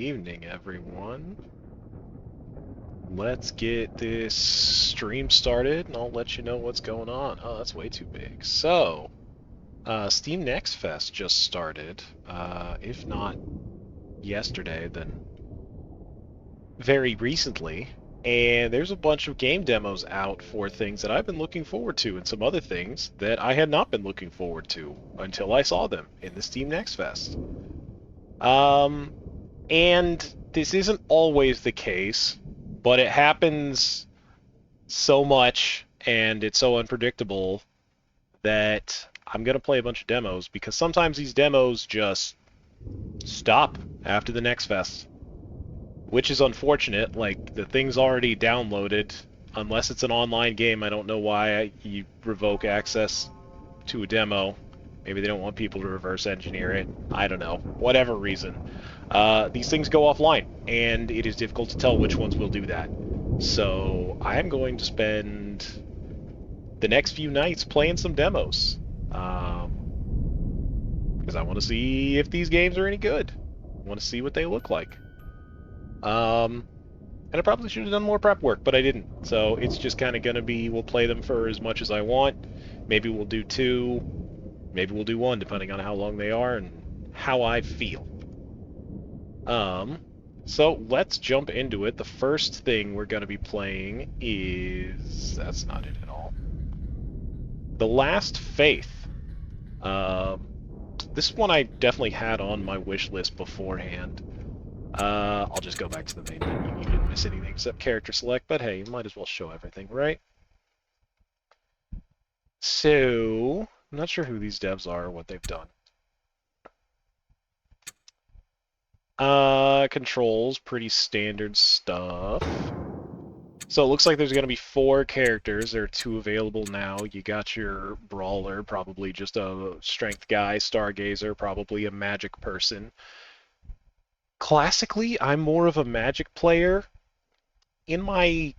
evening, everyone. Let's get this stream started, and I'll let you know what's going on. Oh, that's way too big. So, Steam Next Fest just started. If not yesterday, then very recently. And there's a bunch of game demos out for things that I've been looking forward to, and some other things that I had not been looking forward to until I saw them in the Steam Next Fest. And this isn't always the case, but it happens so much and it's so unpredictable that I'm going to play a bunch of demos because sometimes these demos just stop after the next fest, which is unfortunate. Like, the thing's already downloaded. Unless it's an online game, I don't know why you revoke access to a demo. Maybe they don't want people to reverse engineer it. I don't know. Whatever reason. These things go offline, and it is difficult to tell which ones will do that. So I am going to spend the next few nights playing some demos. Because I want to see if these games are any good. I want to see what they look like. And I probably should have done more prep work, but I didn't. So it's just kind of going to be, we'll play them for as much as I want. Maybe we'll do 2. Maybe we'll do 1, depending on how long they are and how I feel. So let's jump into it. The first thing we're going to be playing is... That's not it at all. The Last Faith. This one I definitely had on my wish list beforehand. I'll just go back to the main menu. You didn't miss anything except character select, but hey, you might as well show everything, right? So, I'm not sure who these devs are or what they've done. Controls, pretty standard stuff. So it looks like there's going to be 4 characters. There are 2 available now. You got your brawler, probably just a strength guy, stargazer, probably a magic person. Classically, I'm more of a magic player. In my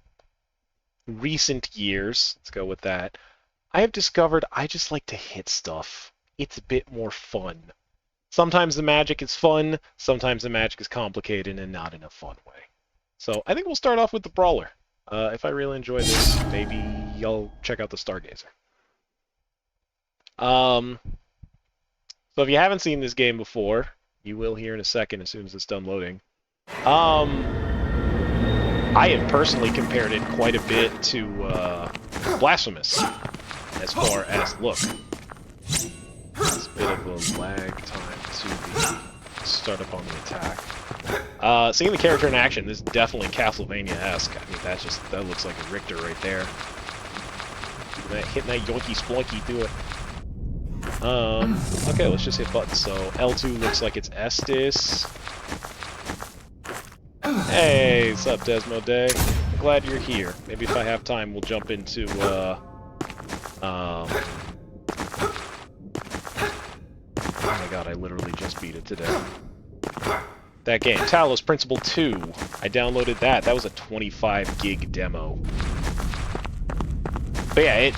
recent years, let's go with that, I have discovered I just like to hit stuff. It's a bit more fun. Sometimes the magic is fun, sometimes the magic is complicated and not in a fun way. So I think we'll start off with the brawler. If I really enjoy this, maybe I'll check out the stargazer. So if you haven't seen this game before, you will here in a second as soon as it's done loading. I have personally compared it quite a bit to Blasphemous as far as look. It's a bit of a lag time to the start up on the attack. Seeing the character in action, this is definitely Castlevania-esque. I mean, that looks like a Richter right there. Hitting that yoinky splunky through it. Okay, let's just hit buttons. So L2 looks like it's Estus. Hey, what's up, Desmo Day? I'm glad you're here. Maybe if I have time, we'll jump into, oh my god, I literally just beat it today. That game, Talos Principle 2. I downloaded that. That was a 25 gig demo. But yeah,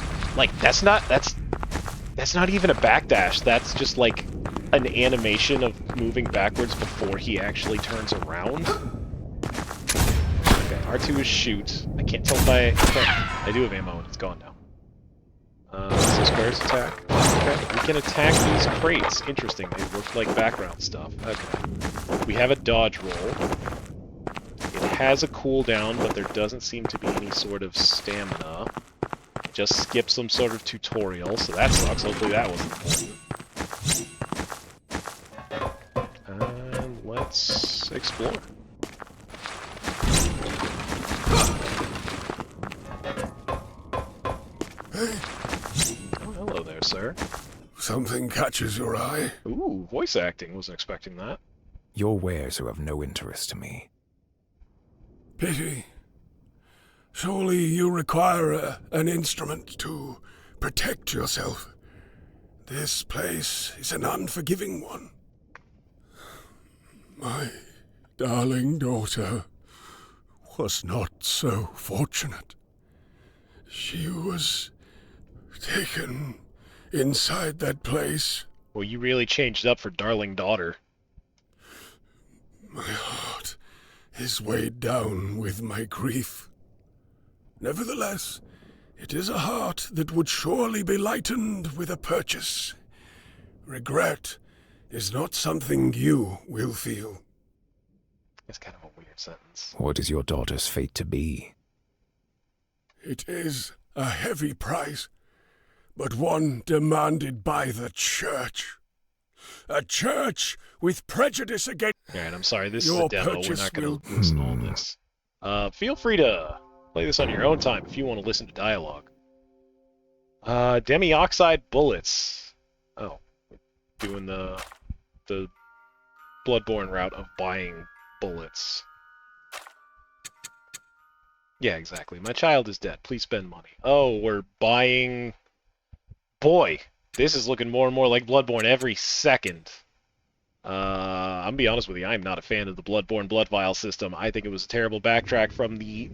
that's not even a backdash. That's just like an animation of moving backwards before he actually turns around. Okay, R2 is shoot. I can't tell if I do have ammo and it's gone now. So squares attack. Okay, we can attack these crates. Interesting, they look like background stuff. Okay. We have a dodge roll. It has a cooldown, but there doesn't seem to be any sort of stamina. Just skip some sort of tutorial, so that sucks. Hopefully that wasn't important. And let's explore. Hey. Oh, hello there, sir. Something catches your eye? Ooh, voice acting. Wasn't expecting that. Your wares are of no interest to me. Pity. Surely you require an instrument to protect yourself. This place is an unforgiving one. My darling daughter was not so fortunate. She was taken inside that place. Well, you really changed up for darling daughter. My heart is weighed down with my grief. Nevertheless, it is a heart that would surely be lightened with a purchase. Regret is not something you will feel. It's kind of a weird sentence. What is your daughter's fate to be? It is a heavy price, but one demanded by the church. A church with prejudice against... Alright, I'm sorry, this is Your a demo, we're purchase not going will- to listen to all this. Feel free to play this on your own time if you want to listen to dialogue. Demioxide bullets. Oh, doing the Bloodborne route of buying bullets. Yeah, exactly. My child is dead. Please spend money. Oh, we're buying... Boy, this is looking more and more like Bloodborne every second. I'm gonna be honest with you, I'm not a fan of the Bloodborne Blood Vial system. I think it was a terrible backtrack from the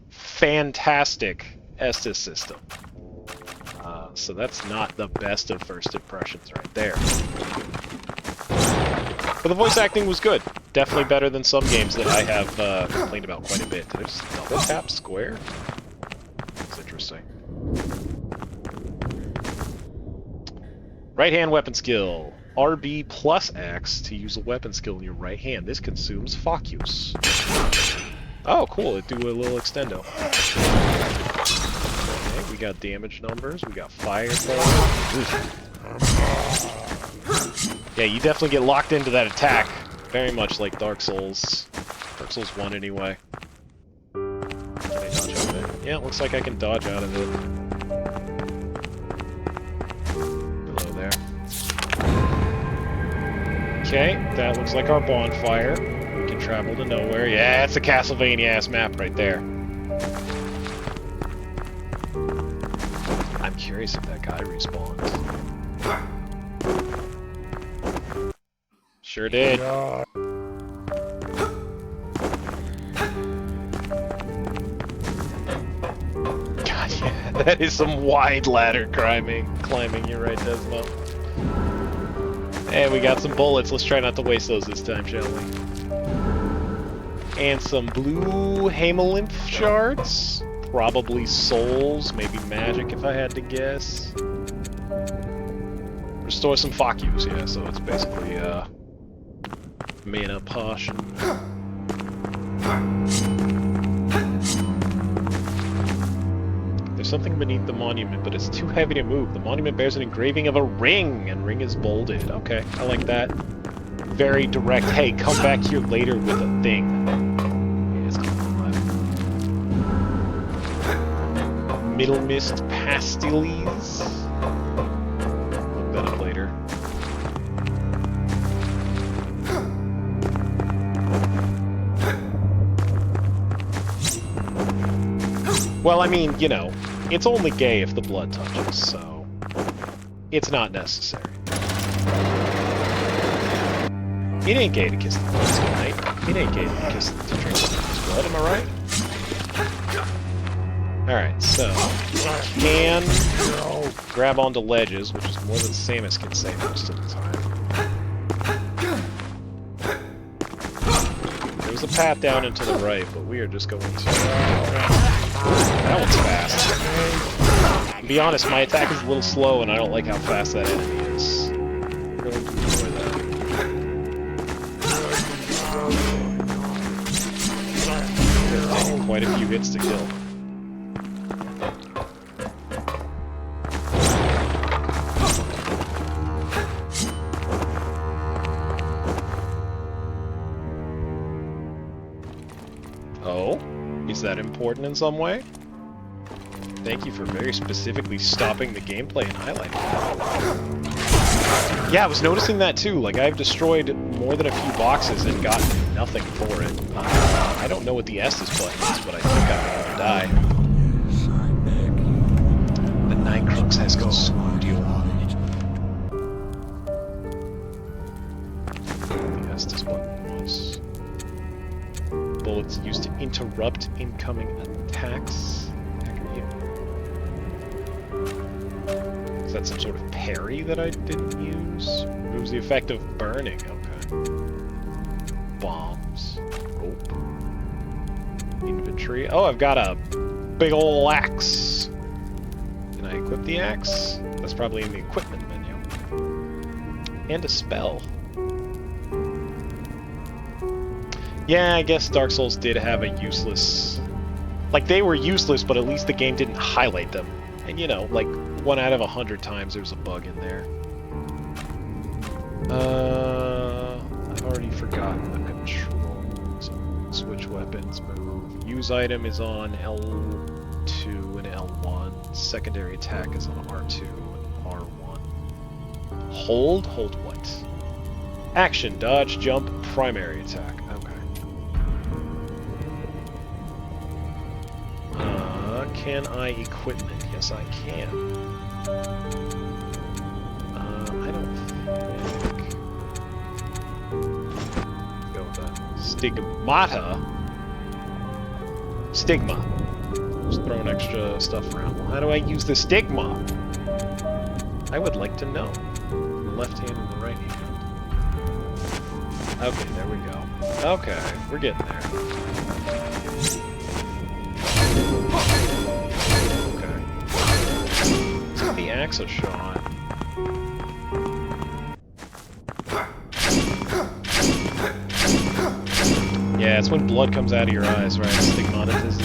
fantastic Estus system. So that's not the best of first impressions right there. But the voice acting was good. Definitely better than some games that I have complained about quite a bit. Did I just double tap square? That's interesting. Right hand weapon skill. RB plus X to use a weapon skill in your right hand. This consumes Focus. Oh, cool. It do a little extendo. Okay, we got damage numbers. We got firepower. Yeah, you definitely get locked into that attack. Very much like Dark Souls. Dark Souls 1 anyway. Can I dodge out of it? Yeah, it looks like I can dodge out of it. Hello there. Okay, that looks like our bonfire. We can travel to nowhere. Yeah, it's a Castlevania-ass map right there. I'm curious if that guy respawns. Sure did. God, yeah, that is some wide ladder climbing. You're right, Desmo. Hey, we got some bullets. Let's try not to waste those this time, shall we? And some blue Haemolymph shards. Probably souls, maybe magic if I had to guess. Restore some Focus, yeah, so it's basically mana potion. There's something beneath the monument, but it's too heavy to move. The monument bears an engraving of a ring, and ring is bolded. Okay, I like that. Very direct. Hey, come back here later with a thing. Yeah, it's Middle Mist Pastilles. Look that up later. Well, I mean, you know, it's only gay if the blood touches, so it's not necessary. It ain't gay to kiss the blood tonight. It ain't gay to kiss to drink the blood, am I right? Alright, so can grab onto ledges, which is more than Samus can say most of the time. There's a path down and to the right, but we are just going to... That one's fast. To be honest, my attack is a little slow, and I don't like how fast that enemy is. I'm going to enjoy that. It's taking quite a few hits to kill. Oh? Is that important in some way? Thank you for very specifically stopping the gameplay and highlighting that. Yeah, I was noticing that too. Like, I've destroyed more than a few boxes and gotten nothing for it. I don't know what the Estus button is, but I think I'm gonna die. The Nightcrux has consumed you. The Estus button was... Bullets used to interrupt incoming attacks. Is that some sort of parry that I didn't use? Removes the effect of burning. Okay. Bombs. items. Oh. Inventory. Oh, I've got a big ol' axe. Can I equip the axe? That's probably in the equipment menu. And a spell. Yeah, I guess Dark Souls did have a useless... Like, they were useless, but at least the game didn't highlight them. And, you know, like, 1 out of 100 times there's a bug in there. I've already forgotten the controls. Switch weapons, move. Use item is on L2 and L1. Secondary attack is on R2 and R1. Hold? Hold what? Action, dodge, jump, primary attack. Okay. Can I equipment? Yes, I can. I don't think... Go with that. Stigmata? Stigma. Just throwing extra stuff around. Well, how do I use the stigma? I would like to know. The left hand and the right hand. Okay, there we go. Okay, we're getting there. Okay. Let's get the axe a shot. Yeah, it's when blood comes out of your eyes, right? Stigmatism.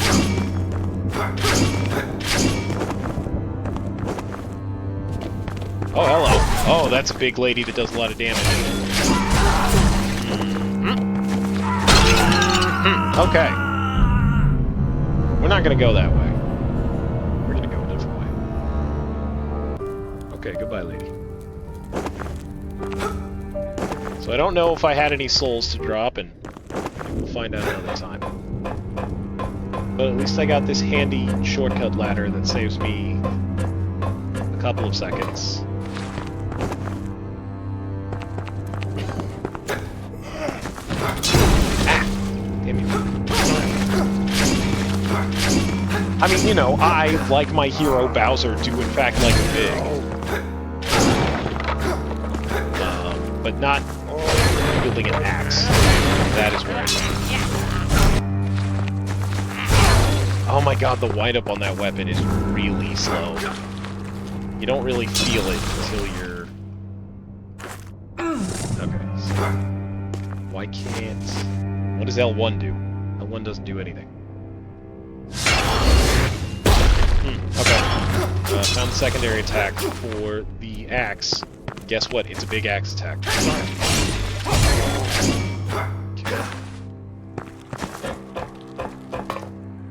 Oh, hello. Oh, that's a big lady that does a lot of damage. Okay. We're not gonna go that way. We're gonna go a different way. Okay, goodbye, lady. So I don't know if I had any souls to drop, and we'll find out another time. But at least I got this handy shortcut ladder that saves me a couple of seconds. I mean, you know, I, like my hero Bowser, do in fact like him big. But not wielding an axe. That is where I am. Oh my god, the wind-up on that weapon is really slow. You don't really feel it until you're... Okay, so... Why can't... What does L1 do? L1 doesn't do anything. Okay. Found the secondary attack for the axe. Guess what? It's a big axe attack. Okay.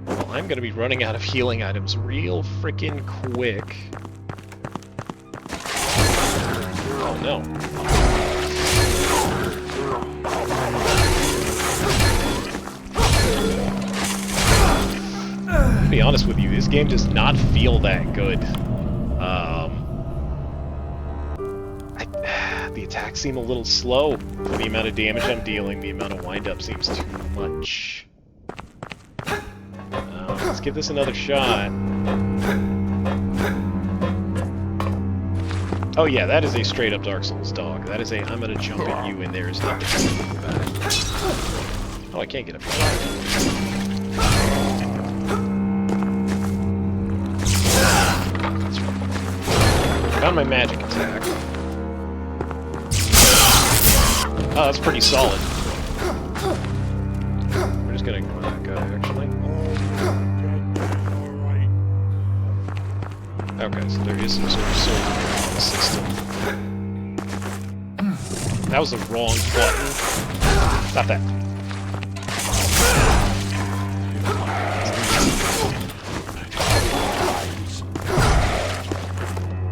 Well, I'm gonna be running out of healing items real frickin' quick. Oh no. To be honest with you, this game does not feel that good. The attacks seem a little slow for the amount of damage I'm dealing. The amount of wind-up seems too much. Let's give this another shot. Oh yeah, that is a straight-up Dark Souls dog. That is a, I'm gonna jump at you and there's nothing about it. Oh, I can't get up here. Found my magic attack. Oh, that's pretty solid. We're just gonna ignore that guy, actually. Okay, so there is some sort of soul in the system. That was the wrong button. Stop that.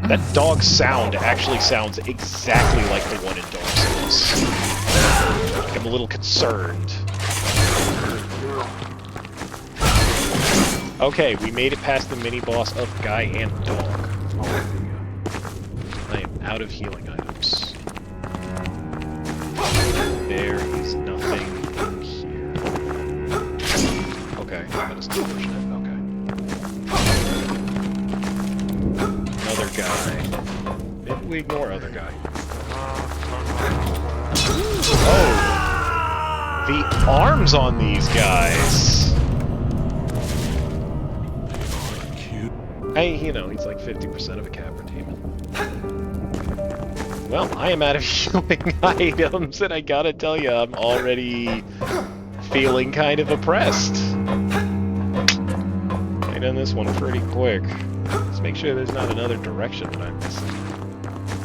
That dog sound actually sounds exactly like the one in Dark Souls. I'm a little concerned. Okay, we made it past the mini-boss of Guy and Dog. I am out of healing items. There is nothing in here. Okay, that is unfortunate. Okay. Another guy. Maybe we ignore other guy. Oh! The arms on these guys. Hey, you know, he's like 50% of a Capra demon. Well, I am out of healing items, and I gotta tell you, I'm already feeling kind of oppressed. I done this one pretty quick. Let's make sure there's not another direction that I'm missing.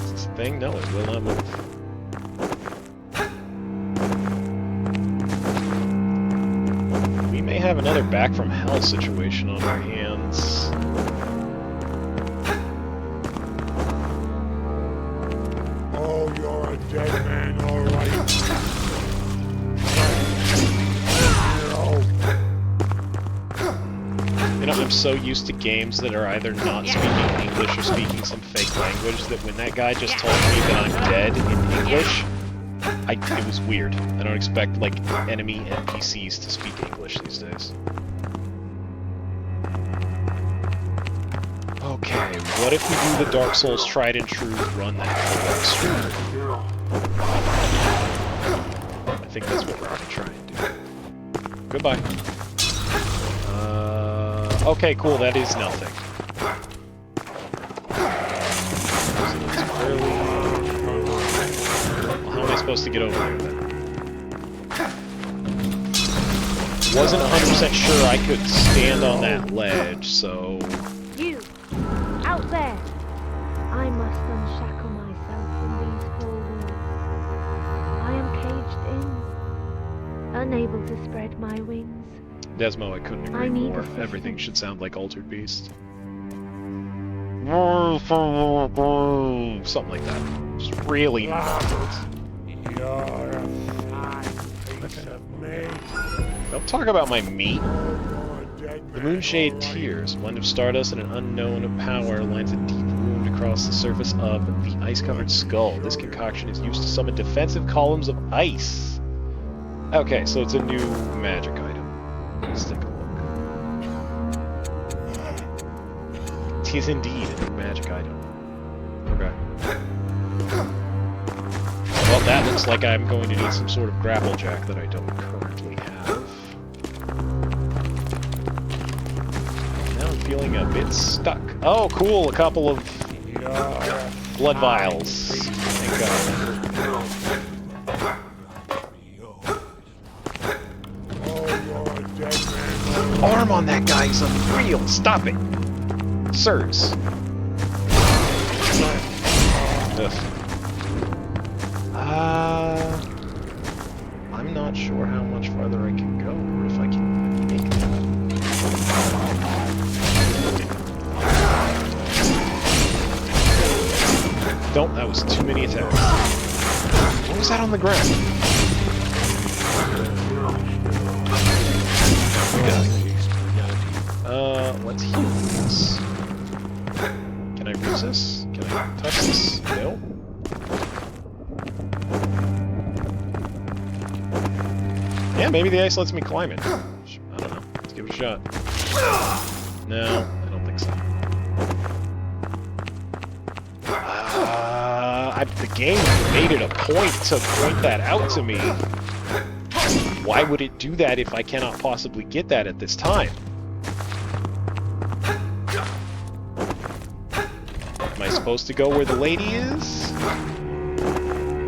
Is this a thing? No, it will not move. We may have another back from hell situation on our hands. Oh, you're a dead man, all right. You know, I'm so used to games that are either not speaking English or speaking some fake language that when that guy just told me that I'm dead in English, it was weird. I don't expect, like, enemy NPCs to speak English these days. Okay, what if we do the Dark Souls tried and true run that strat? I think that's what we're gonna try and do. Goodbye. Okay, cool, that is nothing. Well, how am I supposed to get over there then? Wasn't 100% sure I could stand on that ledge, so... You! Out there! I must unshackle myself from these four walls. I am caged in, unable to spread my wings. Desmo, I couldn't agree more. Everything should sound like Altered Beast. Something like that. Just really muffled. You're a fine piece of meat. Don't talk about my meat. The Moonshade Tears, blend of stardust and an unknown power, lines a deep wound across the surface of the ice-covered skull. This concoction is used to summon defensive columns of ice. Okay, so it's a new magic item. Let's take a look. It is indeed a new magic item. Okay. Well, that looks like I'm going to need some sort of grapple jack that I don't currently have. Now I'm feeling a bit stuck. Oh, cool! A couple of blood vials. Thank God. Arm on that guy is unreal! Stop it! Sirs. Ugh. I'm not sure how much farther I can go, or if I can make that. Don't, that was too many attacks. What was that on the ground? Let's heal this. Can I use this? Can I touch this? No. Yeah, maybe the ice lets me climb it. I don't know. Let's give it a shot. No, I don't think so. The game made it a point to point that out to me. Why would it do that if I cannot possibly get that at this time? Am I supposed to go where the lady is?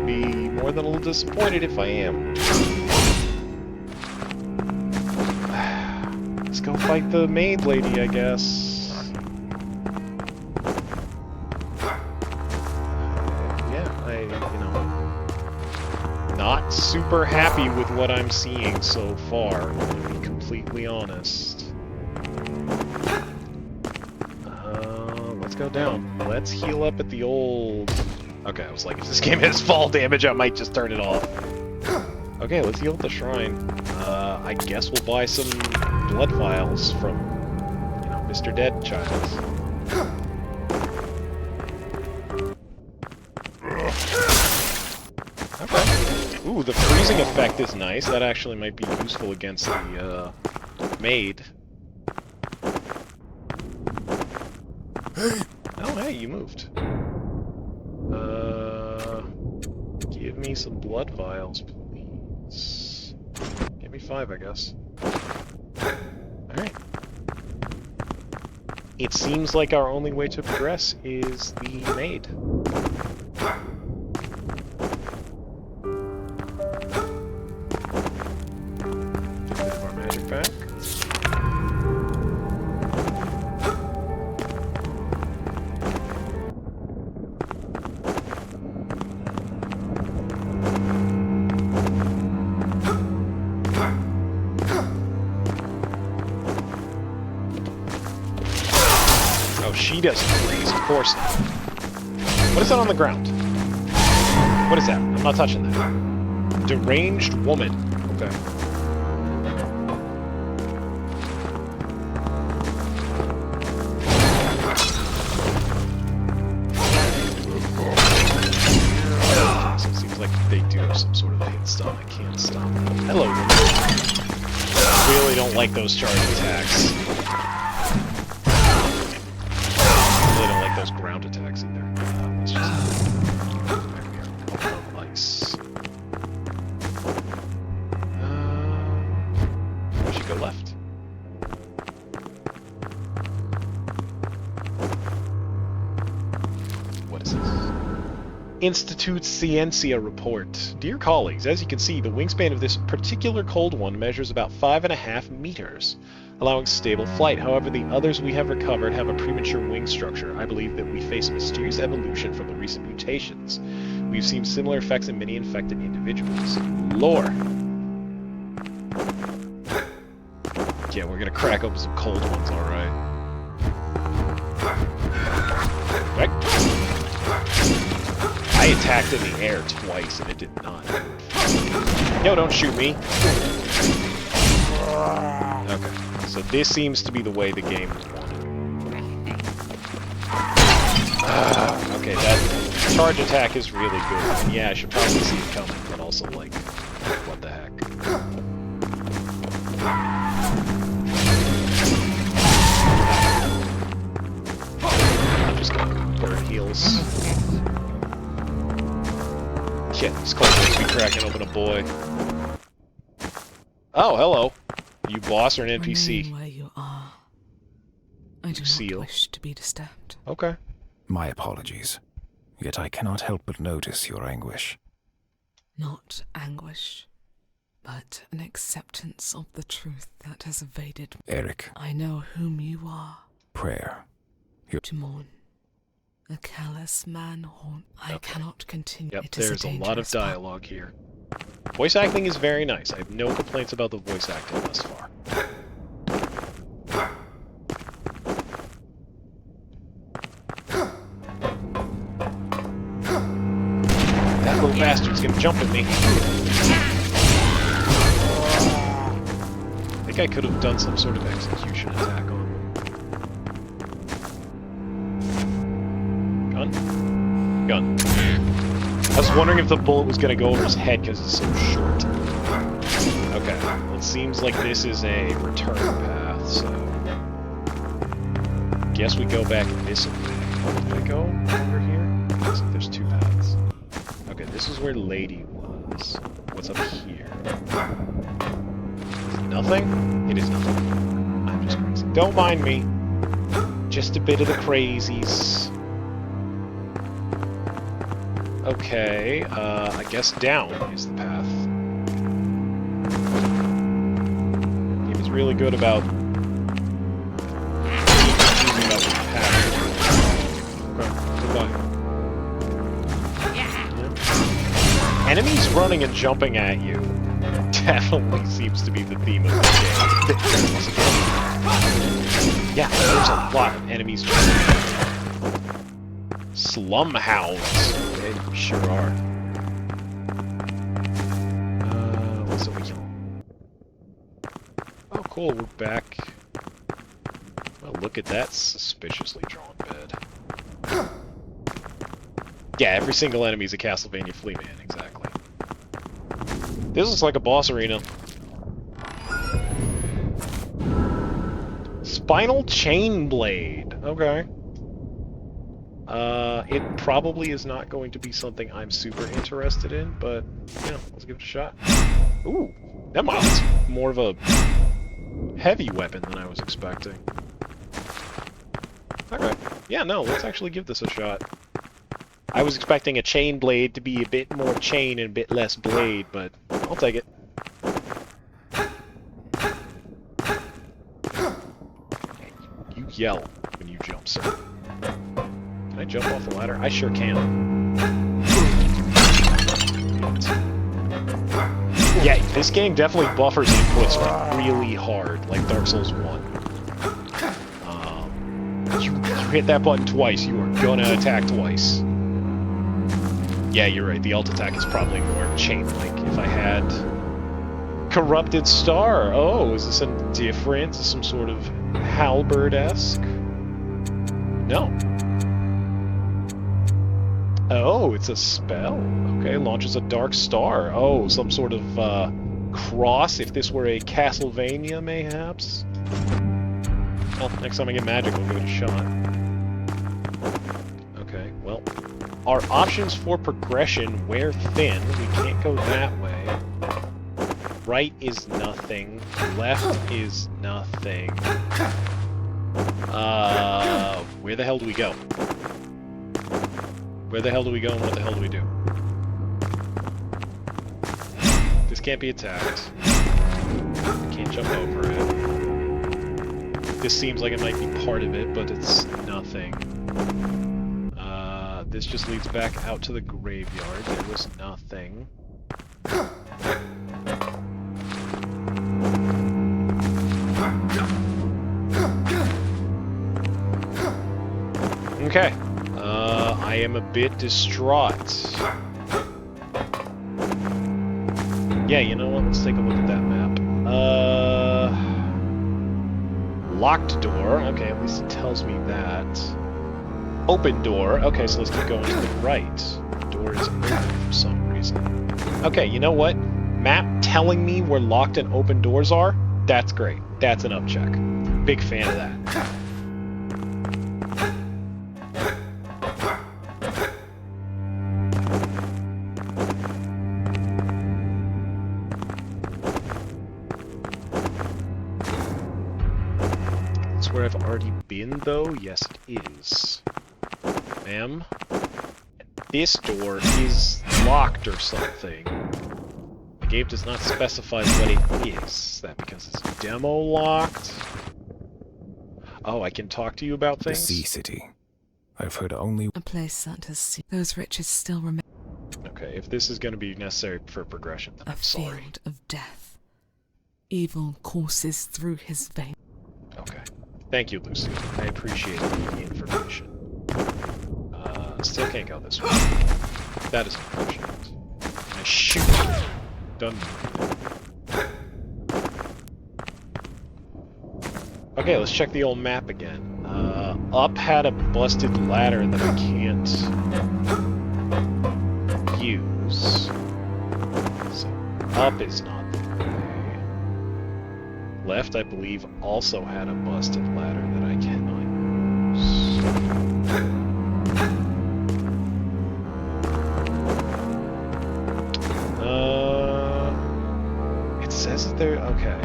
Be more than a little disappointed if I am. Let's go fight the maid lady, I guess. Not super happy with what I'm seeing so far, to be completely honest. Let's go down. Let's heal up at the old... Okay, I was like, if this game has fall damage, I might just turn it off. Okay, let's heal at the shrine. I guess we'll buy some blood vials from, you know, Mr. Dead Child. Ooh, the freezing effect is nice. That actually might be useful against the, maid. Hey! Oh, hey, you moved. Give me some blood vials, please. Give me 5, I guess. Alright. It seems like our only way to progress is the maid. Get rid of our magic back. She does freeze, of course. What is that on the ground? What is that? I'm not touching that. Deranged woman. Okay. So it seems like they do have some sort of a hit stun. I can't stop them. Hello, woman. I really don't like those charge attacks. Those ground attacks either. Let's just there we are. Oh, ice. I should go left. What is this? Institute Ciencia report. Dear colleagues, as you can see, the wingspan of this particular cold one measures about 5.5 meters. Allowing stable flight. However, the others we have recovered have a premature wing structure. I believe that we face a mysterious evolution from the recent mutations. We've seen similar effects in many infected individuals. Lore. Yeah, we're gonna crack open some cold ones, alright. Right. I attacked in the air twice and it did not. Yo, don't shoot me. Okay. So this seems to be the way the game is wanted. Okay, that charge attack is really good. And yeah, I should probably see it coming, but also, like, what the heck. I'm just gonna burn heals. Shit, these cold ones be cracking open a boy. Oh, hello. You boss or an NPC? Remain where you are. I do Seal. not wish to be disturbed. Okay. My apologies. Yet I cannot help but notice your anguish. Not anguish, but an acceptance of the truth that has evaded me. Eric, I know whom you are. prayer. To mourn. A callous man haunt. I Okay. cannot continue. Yep, It is there's a lot of dangerous path. dialogue here. Voice acting is very nice. I have no complaints about the voice acting thus far. That little bastard's gonna jump at me. I think I could have done some sort of execution attack on him. Gun? Gun. I was wondering if the bullet was going to go over his head because it's so short. Okay, well, it seems like this is a return path, so... Guess we go back this way. Did I go over here? Looks like there's 2 paths. Okay, this is where Lady was. What's up here? Is it nothing? It is nothing. I'm just crazy. Don't mind me. Just a bit of the crazies. Okay, I guess down is the path. Game is really good about choosing about which path. Okay, goodbye. Yeah. Enemies running and jumping at you definitely seems to be the theme of the game. Yeah, there's a lot of enemies jumping at you. Slum hounds. They sure are. What's over here? Oh, cool, we're back. Well, look at that suspiciously drawn bed. Yeah, every single enemy is a Castlevania flea man, exactly. This looks like a boss arena. Spinal Chain Blade. Okay. It probably is not going to be something I'm super interested in, but, yeah, let's give it a shot. Ooh, that mine's more of a heavy weapon than I was expecting. Okay, yeah, no, let's actually give this a shot. I was expecting a chain blade to be a bit more chain and a bit less blade, but I'll take it. You yell when you jump, sir. Can I jump off the ladder? I sure can. Yeah, this game definitely buffers inputs really hard, like Dark Souls 1. You hit that button twice, you are gonna attack twice. Yeah, you're right, the alt attack is probably more chain-like. If I had Corrupted Star, oh, is this a different, some sort of halberd-esque? No. Oh, it's a spell. Okay, launches a dark star. Oh, some sort of cross, if this were a Castlevania, mayhaps? Well, next time I get magic, I'll give it a shot. Okay, well, our options for progression wear thin. We can't go that way. Right is nothing. Left is nothing. Where the hell do we go? Where the hell do we go and what the hell do we do? This can't be attacked. Can't jump over it. This seems like it might be part of it, but it's nothing. This just leads back out to the graveyard. There was nothing. Okay. I am a bit distraught. Yeah, you know what? Let's take a look at that map. Locked door. Okay, at least it tells me that. Open door. Okay, so let's keep going to the right. The door is open for some reason. Okay, you know what? Map telling me where locked and open doors are? That's great. That's an upcheck. Big fan of that. That's where I've already been, though? Yes, it is. Ma'am? This door is locked or something. The game does not specify what it is. Is that because it's demo locked? Oh, I can talk to you about The things? Sea City. I've heard only... A place that has seen those riches still remain. Okay, if this is going to be necessary for progression, then A I'm sorry. field of death. Evil courses through his veins. Okay. Thank you, Lucy. I appreciate the information. Still can't go this way. That is unfortunate. I shoot. Done. Okay, let's check the old map again. Up had a busted ladder that I can't use. So up is not the way. Left, I believe, also had a busted ladder that I cannot use. It says that there... Okay.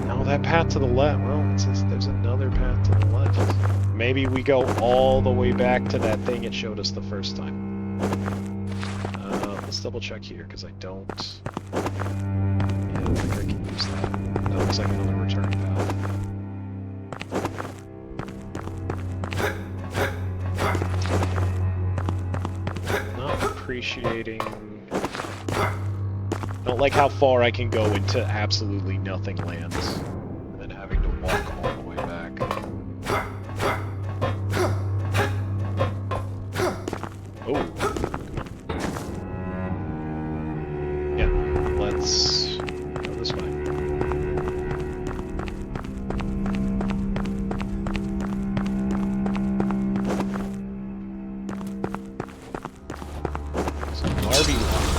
No, that path to the left... Well, it says there's another path to the left. Maybe we go all the way back to that thing it showed us the first time. Let's double check here, because I don't... Yeah, I don't think I can use that. That looks like another return path. Not appreciating... Don't like how far I can go into absolutely nothing lands, and then having to walk all the way back. Oh, yeah, let's go this way. Some Barbie locked.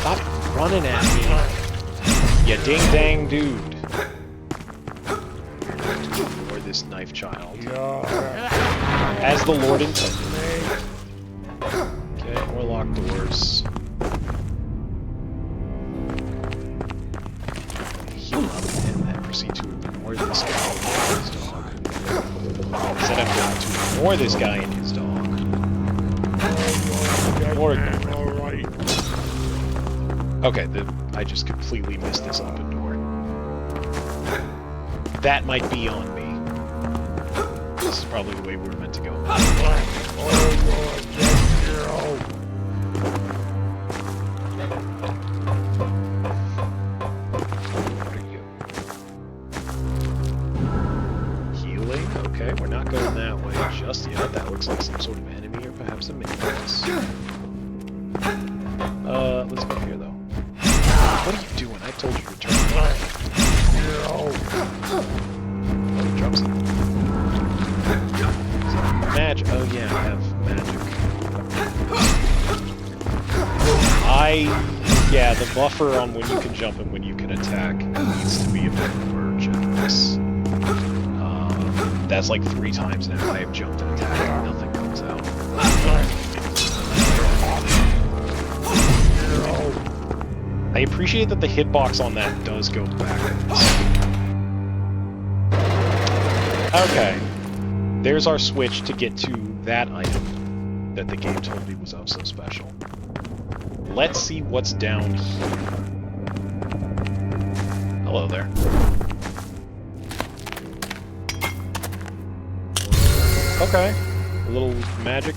Stop running at me, you ding-dang dude. going to ignore this knife child. As the Lord intended. Okay, more locked doors. Heal up and then proceed to ignore this guy and his dog. Instead I'm going to ignore this guy and his dog. Or ignore him. Okay, I just completely missed this open door. That might be on me. This is probably the way we were meant to go. What are you? Healing? Okay, we're not going that way just yet. That looks like some sort of enemy or perhaps a mini-boss. Let's go here though. What are you doing? I told you to turn around. Oh, drops it. Magic. Oh yeah, I have magic. Yeah, the buffer on when you can jump and when you can attack needs to be a bit more generous. That's like 3 times now. I have jumped and attacked and nothing comes out. I appreciate that the hitbox on that does go backwards. Okay. There's our switch to get to that item that the game told me was oh so special. Let's see what's down here. Hello there. Okay. A little magic.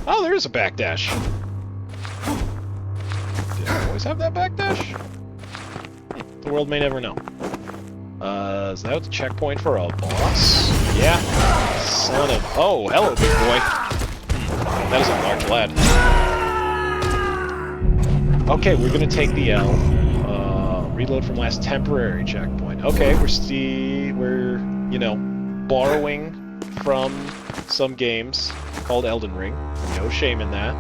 Oh, there is a backdash. Did I always have that backdash? The world may never know. Is that a checkpoint for a boss? Yeah. Son of... Oh, hello, big boy. That is a large lad. Okay, we're gonna take the L. Reload from last temporary checkpoint. Okay, we're, you know, borrowing from some games called Elden Ring. No shame in that.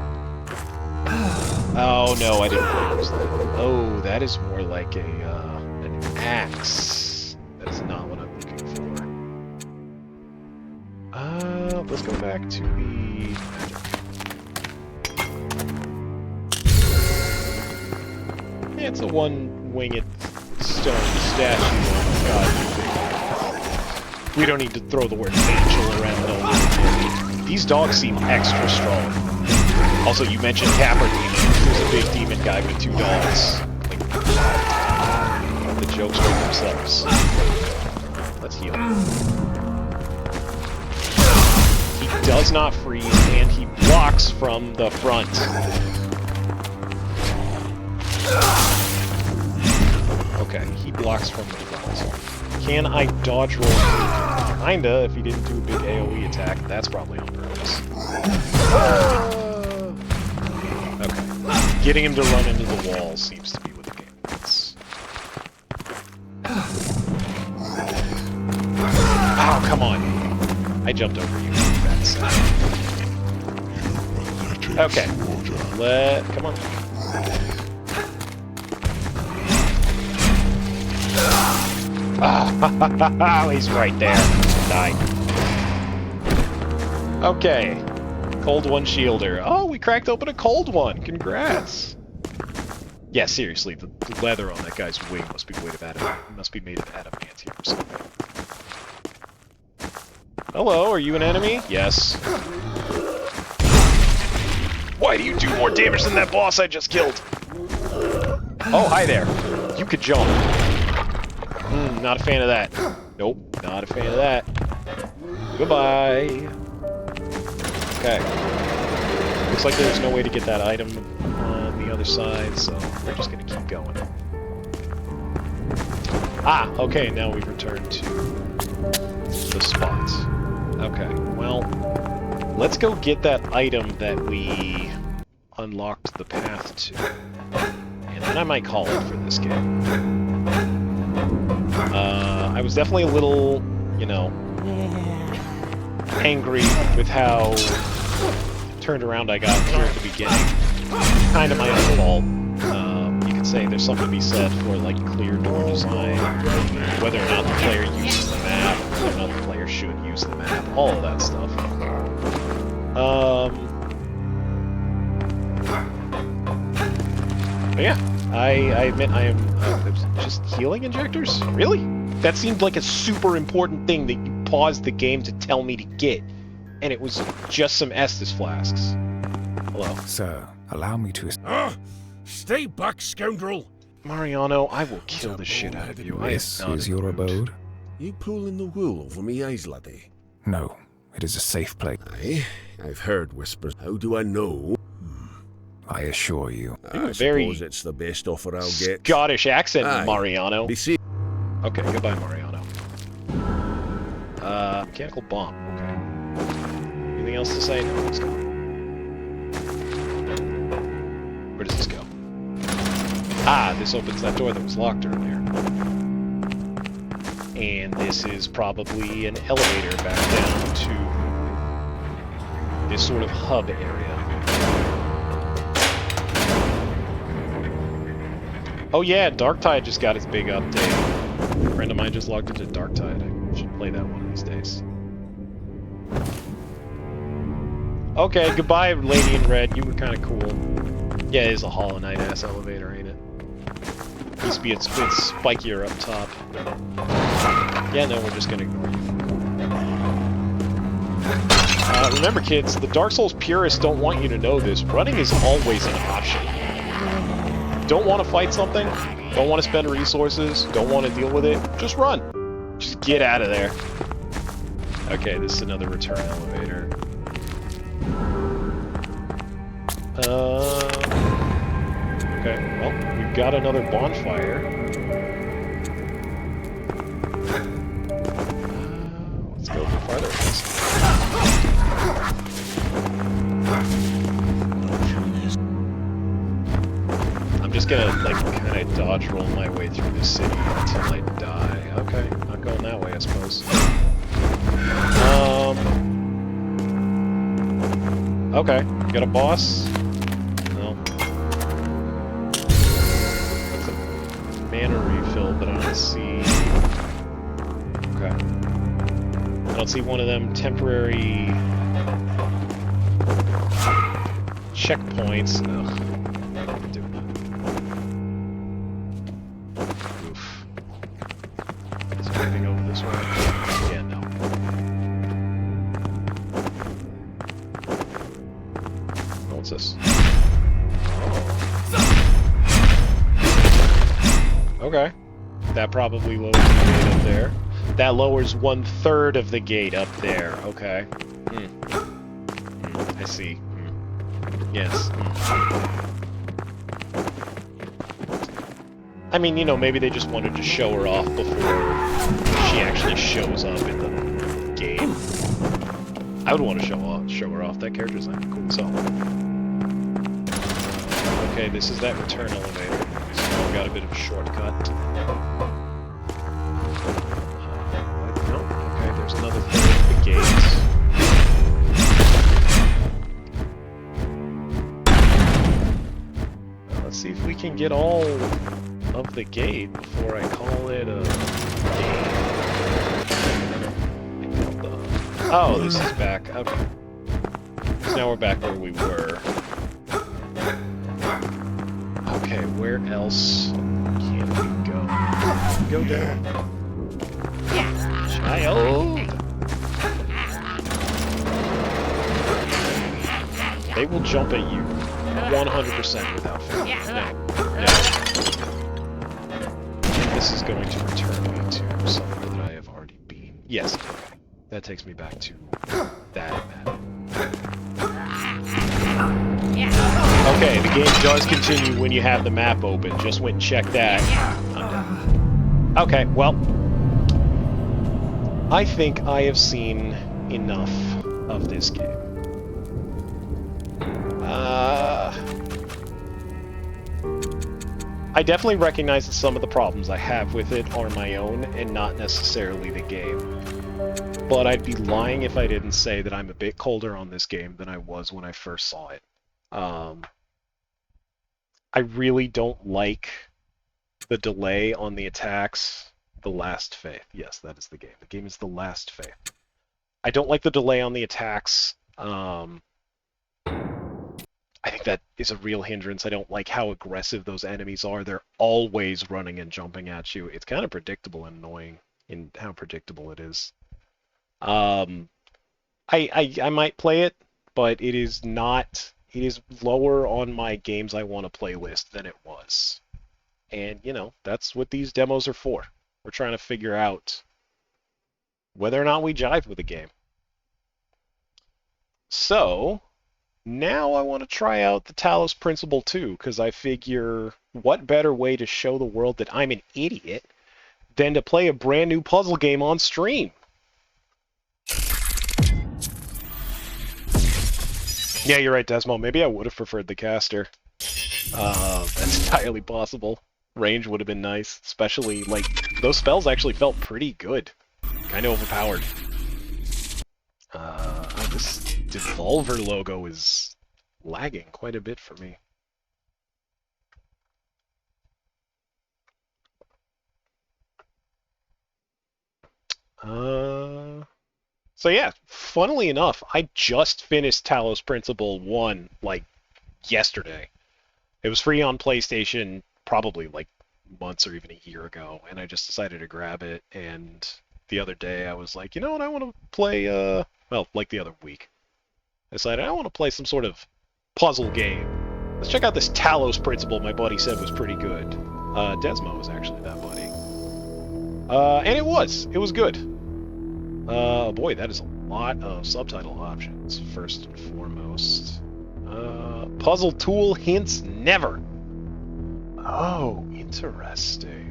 Oh no, I didn't use that. Oh, that is more like a an axe. That is not what I'm looking for. Let's go back to the magic. Yeah, it's a one-winged stone statue. Oh God, we don't need to throw the word angel around all. These dogs seem extra strong. Also, you mentioned Capra Demon. There's a big demon guy with 2 dogs. Like, the jokes for themselves. Let's heal. He does not freeze, and he blocks from the front. Okay, he blocks from the front. Can I dodge roll? Kinda, if he didn't do a big AoE attack. That's probably on purpose. Okay. Getting him to run into the wall seems to be what the game wants. Oh, come on. I jumped over you. Okay. Come on. Ah, he's right there. Die. Okay. Cold one shielder. Oh, we cracked open a cold one. Congrats. Yeah, seriously, the leather on that guy's wing must be made of adamantium or something. Hello, are you an enemy? Yes. Why do you do more damage than that boss I just killed? Oh, hi there. You could jump. Not a fan of that. Nope, not a fan of that. Goodbye. Okay. Looks like there's no way to get that item on the other side, so we're just gonna keep going. Ah, okay, now we've returned to the spot. Okay, well, let's go get that item that we unlocked the path to. And then I might call it for this game. I was definitely a little, you know, angry with how turned around I got here at the beginning. Kind of my own fault. You could say there's something to be said for like clear door design, whether or not the player uses the map, whether or not the player should use the map, all of that stuff. But yeah, I admit I am just healing injectors? Really? That seemed like a super important thing that you paused the game to tell me to get, and it was just some Estus flasks. Hello. Sir, allow me to... Stay back, scoundrel! Mariano, I will kill the shit out of you. This is your abode? You pulling the wool over me eyes, laddie? No, it is a safe place. Aye, I've heard whispers. How do I know? I assure you. I very suppose it's the best offer I'll get. Scottish accent, Aye. Mariano. Be safe. Okay, goodbye, Mariano. Mechanical bomb. Okay. Anything else to say? No, let's go. Where does this go? Ah, this opens that door that was locked earlier. And this is probably an elevator back down to this sort of hub area. Oh yeah, Darktide just got its big update. A friend of mine just logged into Darktide. I should play that one of these days. Okay, goodbye, Lady in Red. You were kind of cool. Yeah, it is a Hollow Knight ass elevator, ain't it? Used to be it's spikier up top. Yeah, no, we're just gonna ignore you. Remember, kids, the Dark Souls purists don't want you to know this. Running is always an option. Don't want to fight something? Don't want to spend resources? Don't want to deal with it? Just run. Just get out of there. Okay, this is another return elevator. Okay, well, we've got another bonfire. Let's go farther. I'm just gonna, like, kind of dodge roll my way through the city until I die. Okay, not going that way, I suppose. Okay, got a boss? No. It's a mana refill, but I don't see... Okay. I don't see one of them temporary... checkpoints. Ugh. Oof. Is there anything over this way? Yeah, no. What's this? Okay. That probably lowers the gate up there. That lowers 1/3 of the gate up there. Okay. I see. Yes. I mean, you know, maybe they just wanted to show her off before she actually shows up in the game. I would want to show her off. That character's like cool as hell. Okay, this is that return elevator. So I've got a bit of a shortcut. No. Okay, there's another thing at the gates. Let's see if we can get all of the gate before I call it a game. Oh, this is back. Okay. So now we're back where we were. Okay, where else can we go? Go down. Child! They will jump at you 100% without fail. No. And this is going to return me to somewhere that I have already been. Yes, okay. That takes me back to that map. Okay, the game does continue when you have the map open. Just went and checked that. I'm done. Okay, well, I think I have seen enough of this game. I definitely recognize that some of the problems I have with it are my own and not necessarily the game. But I'd be lying if I didn't say that I'm a bit colder on this game than I was when I first saw it. I really don't like the delay on the attacks. The Last Faith. Yes, that is the game. The game is The Last Faith. I don't like the delay on the attacks. I think that is a real hindrance. I don't like how aggressive those enemies are. They're always running and jumping at you. It's kind of predictable and annoying in how predictable it is. I might play it, but it is not. It is lower on my games I want to play list than it was. And, you know, that's what these demos are for. We're trying to figure out whether or not we jive with the game. So, now I want to try out the Talos Principle too, because I figure what better way to show the world that I'm an idiot than to play a brand new puzzle game on stream. Yeah, you're right, Desmo. Maybe I would have preferred the caster. That's entirely possible. Range would have been nice, especially, like, those spells actually felt pretty good. Kind of overpowered. This Devolver logo is lagging quite a bit for me. So yeah, funnily enough, I just finished Talos Principle 1, like, yesterday. It was free on PlayStation probably, like, months or even a year ago, and I just decided to grab it, and the other day I was like, you know what, I want to play, well, like the other week. I decided I want to play some sort of puzzle game. Let's check out this Talos Principle my buddy said was pretty good. Desmo was actually that buddy. And it was good. Boy, that is a lot of subtitle options, first and foremost. Puzzle tool hints never. Oh, interesting.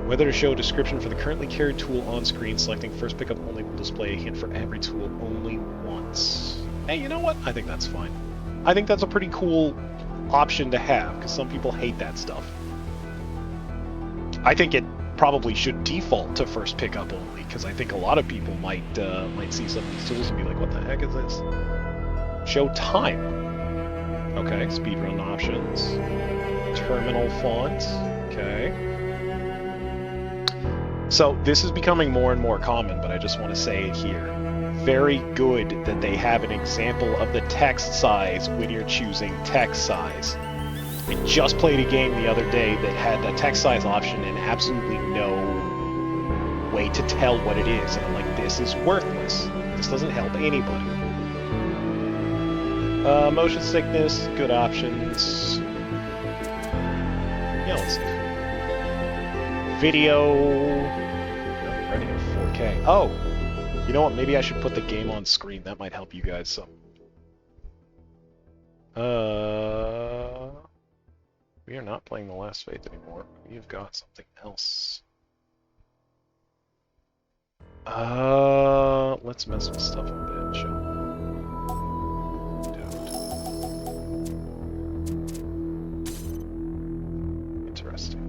Whether to show a description for the currently carried tool on screen, selecting first pickup only will display a hint for every tool only once. Hey, you know what? I think that's fine. I think that's a pretty cool option to have, because some people hate that stuff. I think it probably should default to first pickup only, because I think a lot of people might see some of these tools and be like, what the heck is this? Show time. Okay, speedrun options. Terminal font. Okay. So this is becoming more and more common, but I just want to say it here. Very good that they have an example of the text size when you're choosing text size. I just played a game the other day that had a text size option and absolutely no way to tell what it is. And I'm like, this is worthless. This doesn't help anybody. Motion sickness, good options. Yeah, let's see. Video. Ready at 4K. Oh, you know what? Maybe I should put the game on screen. That might help you guys some. We are not playing The Last Faith anymore. We've got something else. Let's mess with stuff a bit, shall we? Interesting.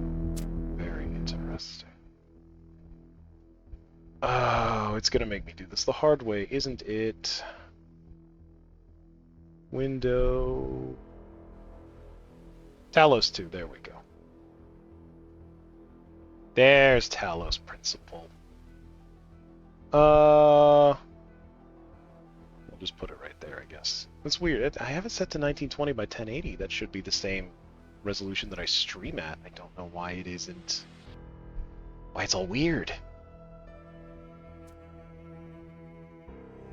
Very interesting. Oh, it's gonna make me do this the hard way, isn't it? Window... Talos 2, there we go. There's Talos Principle. We'll just put it right there, I guess. That's weird. I have it set to 1920 by 1080. That should be the same resolution that I stream at. I don't know why it isn't. Why it's all weird.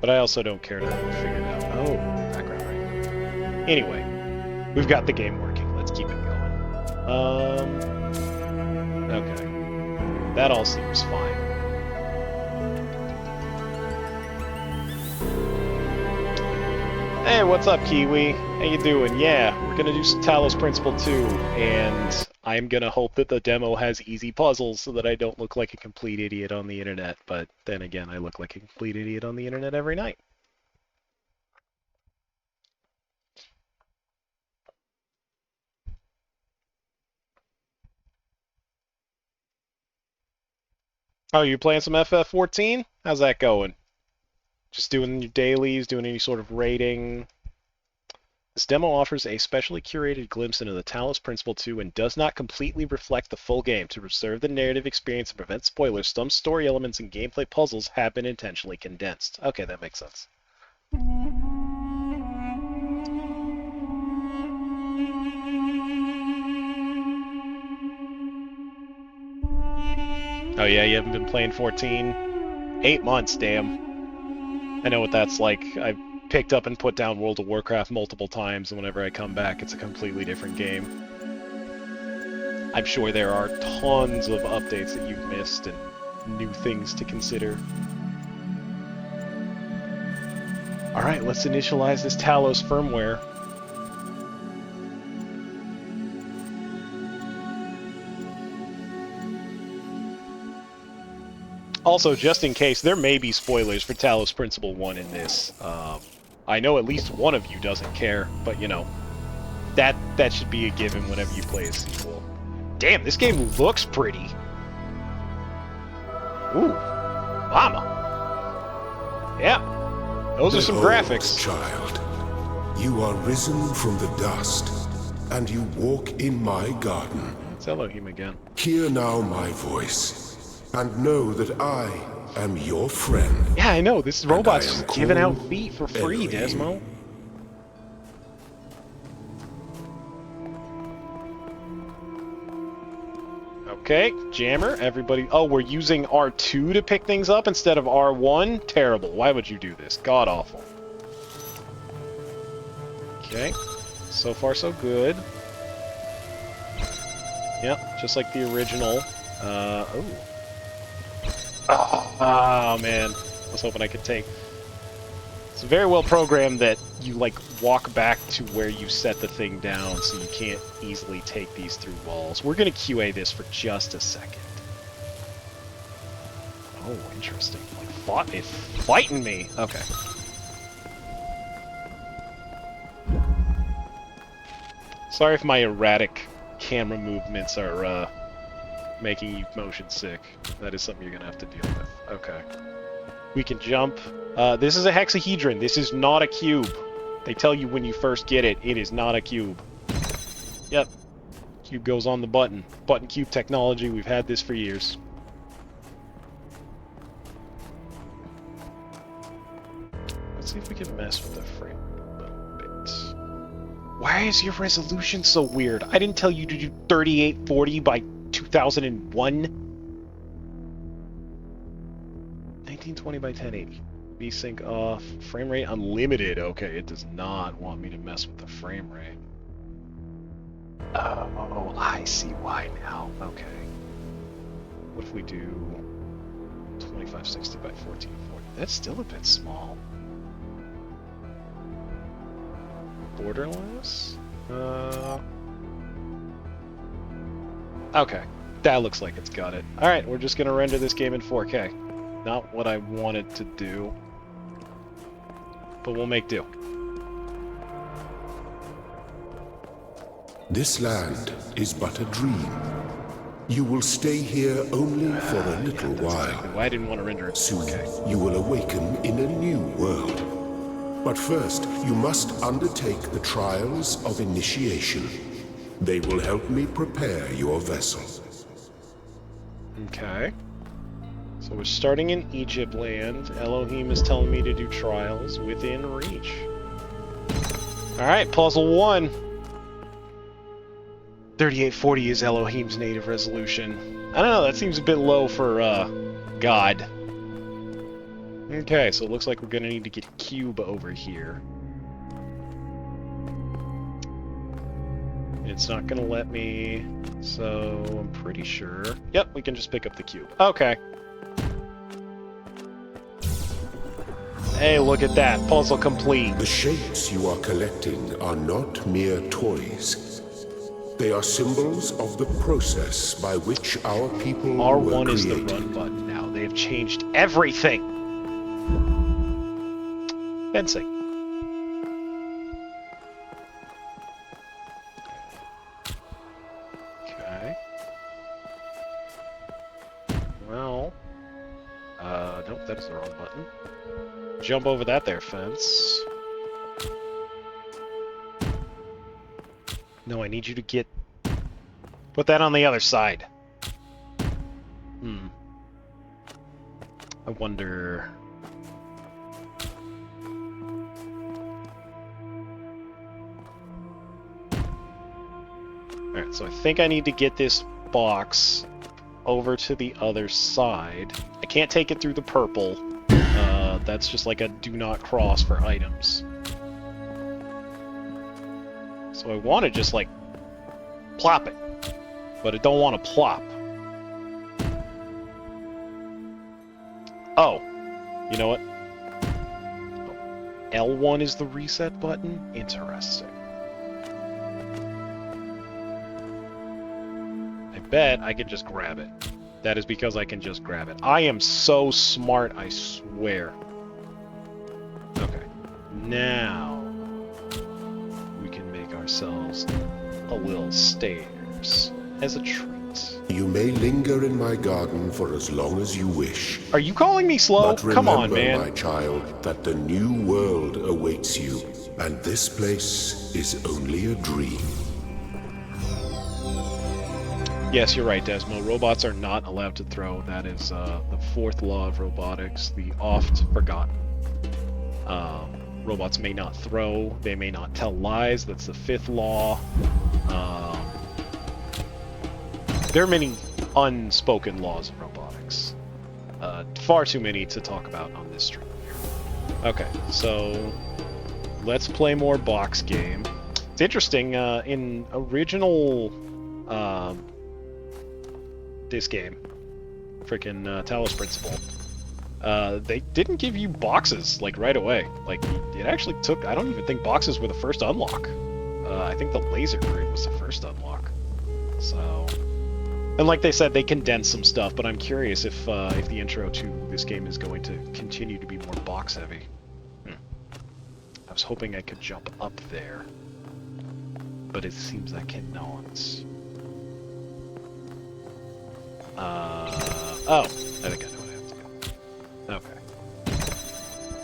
But I also don't care to figure it out. Oh, background right. Anyway, we've got the game working. Let's keep it going. Okay. That all seems fine. Hey, what's up, Kiwi? How you doing? Yeah, we're gonna do some Talos Principle 2, and I'm gonna hope that the demo has easy puzzles so that I don't look like a complete idiot on the internet, but then again, I look like a complete idiot on the internet every night. Oh, you playing some FF14? How's that going? Just doing your dailies, doing any sort of raiding? This demo offers a specially curated glimpse into the Talos Principle 2 and does not completely reflect the full game. To preserve the narrative experience and prevent spoilers, some story elements and gameplay puzzles have been intentionally condensed. Okay, that makes sense. Oh yeah, you haven't been playing 14? 8 months, damn. I know what that's like. I've picked up and put down World of Warcraft multiple times, and whenever I come back, it's a completely different game. I'm sure there are tons of updates that you've missed and new things to consider. Alright, let's initialize this Talos firmware. Also, just in case, there may be spoilers for Talos Principle 1 in this. I know at least one of you doesn't care, but you know, that should be a given whenever you play a sequel. Damn, this game looks pretty. Ooh, mama. Yeah, those are some graphics. Child, you are risen from the dust, and you walk in my garden. It's Elohim again. Hear now my voice, and know that I am your friend. Yeah, I know, this robot's I am just giving out called feet for free, Elohim. Desmo. Okay, jammer, everybody. Oh, we're using R2 to pick things up instead of R1? Terrible. Why would you do this? God awful. Okay, so far so good. Yep, just like the original. Oh. Oh, man. I was hoping I could take... It's very well programmed that you, like, walk back to where you set the thing down so you can't easily take these through walls. We're going to QA this for just a second. Oh, interesting. Like, it's fighting me. Okay. Sorry if my erratic camera movements are, making you motion sick. That is something you're going to have to deal with. Okay. We can jump. This is a hexahedron. This is not a cube. They tell you when you first get it, it is not a cube. Yep. Cube goes on the button. Button cube technology. We've had this for years. Let's see if we can mess with the frame a little bit. Why is your resolution so weird? I didn't tell you to do 3840 by 2001. 1920 by 1080. VSync off. Frame rate unlimited. Okay, it does not want me to mess with the frame rate. Oh, I see why now. Okay. What if we do 2560 by 1440? That's still a bit small. Borderless? Okay. That looks like it's got it. Alright, we're just gonna render this game in 4K. Not what I wanted to do, but we'll make do. This land is but a dream. You will stay here only for a little while. Exactly why I didn't want to render it in Soon 4K. you will awaken in a new world. But first, you must undertake the trials of initiation. They will help me prepare your vessel. Okay. So we're starting in Egypt land. Elohim is telling me to do trials within reach. Alright, puzzle 1. 3840 is Elohim's native resolution. I don't know, that seems a bit low for, God. Okay, so it looks like we're gonna need to get a cube over here. It's not gonna let me, so I'm pretty sure... Yep, we can just pick up the cube. Okay. Hey, look at that. Puzzle complete. The shapes you are collecting are not mere toys. They are symbols of the process by which our people were R1 is the created. run button now. They have changed everything. Fencing. Okay. Well. Nope, that is the wrong button. Jump over that there fence. No, I need you to get... Put that on the other side. I wonder... Alright, so I think I need to get this box over to the other side. I can't take it through the purple. That's just like a do not cross for items. So I want to just like plop it, but I don't want to plop. Oh, you know what? L1 is the reset button? Interesting. I bet I can just grab it. That is because I can just grab it. I am so smart, I swear. Okay. Now, we can make ourselves a little stairs as a treat. You may linger in my garden for as long as you wish. Are you calling me slow? But remember, come on, man. my child, that the new world awaits you, and this place is only a dream. Yes, you're right, Desmo. Robots are not allowed to throw. That is the fourth law of robotics, the oft forgotten. Robots may not throw. They may not tell lies. That's the fifth law. There are many unspoken laws of robotics. Far too many to talk about on this stream here. Okay, so let's play more box game. It's interesting, in original this game, freaking Talos Principle, they didn't give you boxes like right away. Like it actually took, I don't even think boxes were the first unlock. I think the laser grid was the first unlock. So, and like they said, they condensed some stuff, but I'm curious if the intro to this game is going to continue to be more box heavy. I was hoping I could jump up there, but it seems I cannot. Oh, I think I know what I have to do. Okay.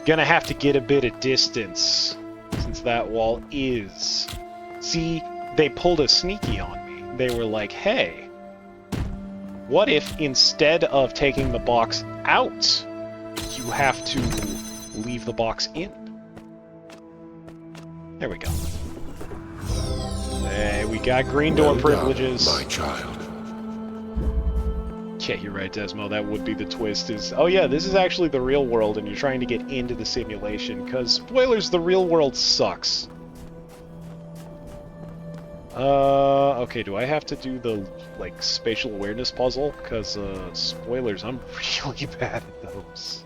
Gonna have to get a bit of distance, since that wall is... See, they pulled a sneaky on me. They were like, hey, what if instead of taking the box out, you have to leave the box in? There we go. Hey, we got green door privileges. My child. Yeah, you're right, Desmo. That would be the twist. Is oh yeah, this is actually the real world, and you're trying to get into the simulation. Because spoilers, the real world sucks. Okay. Do I have to do the like spatial awareness puzzle? Because spoilers, I'm really bad at those.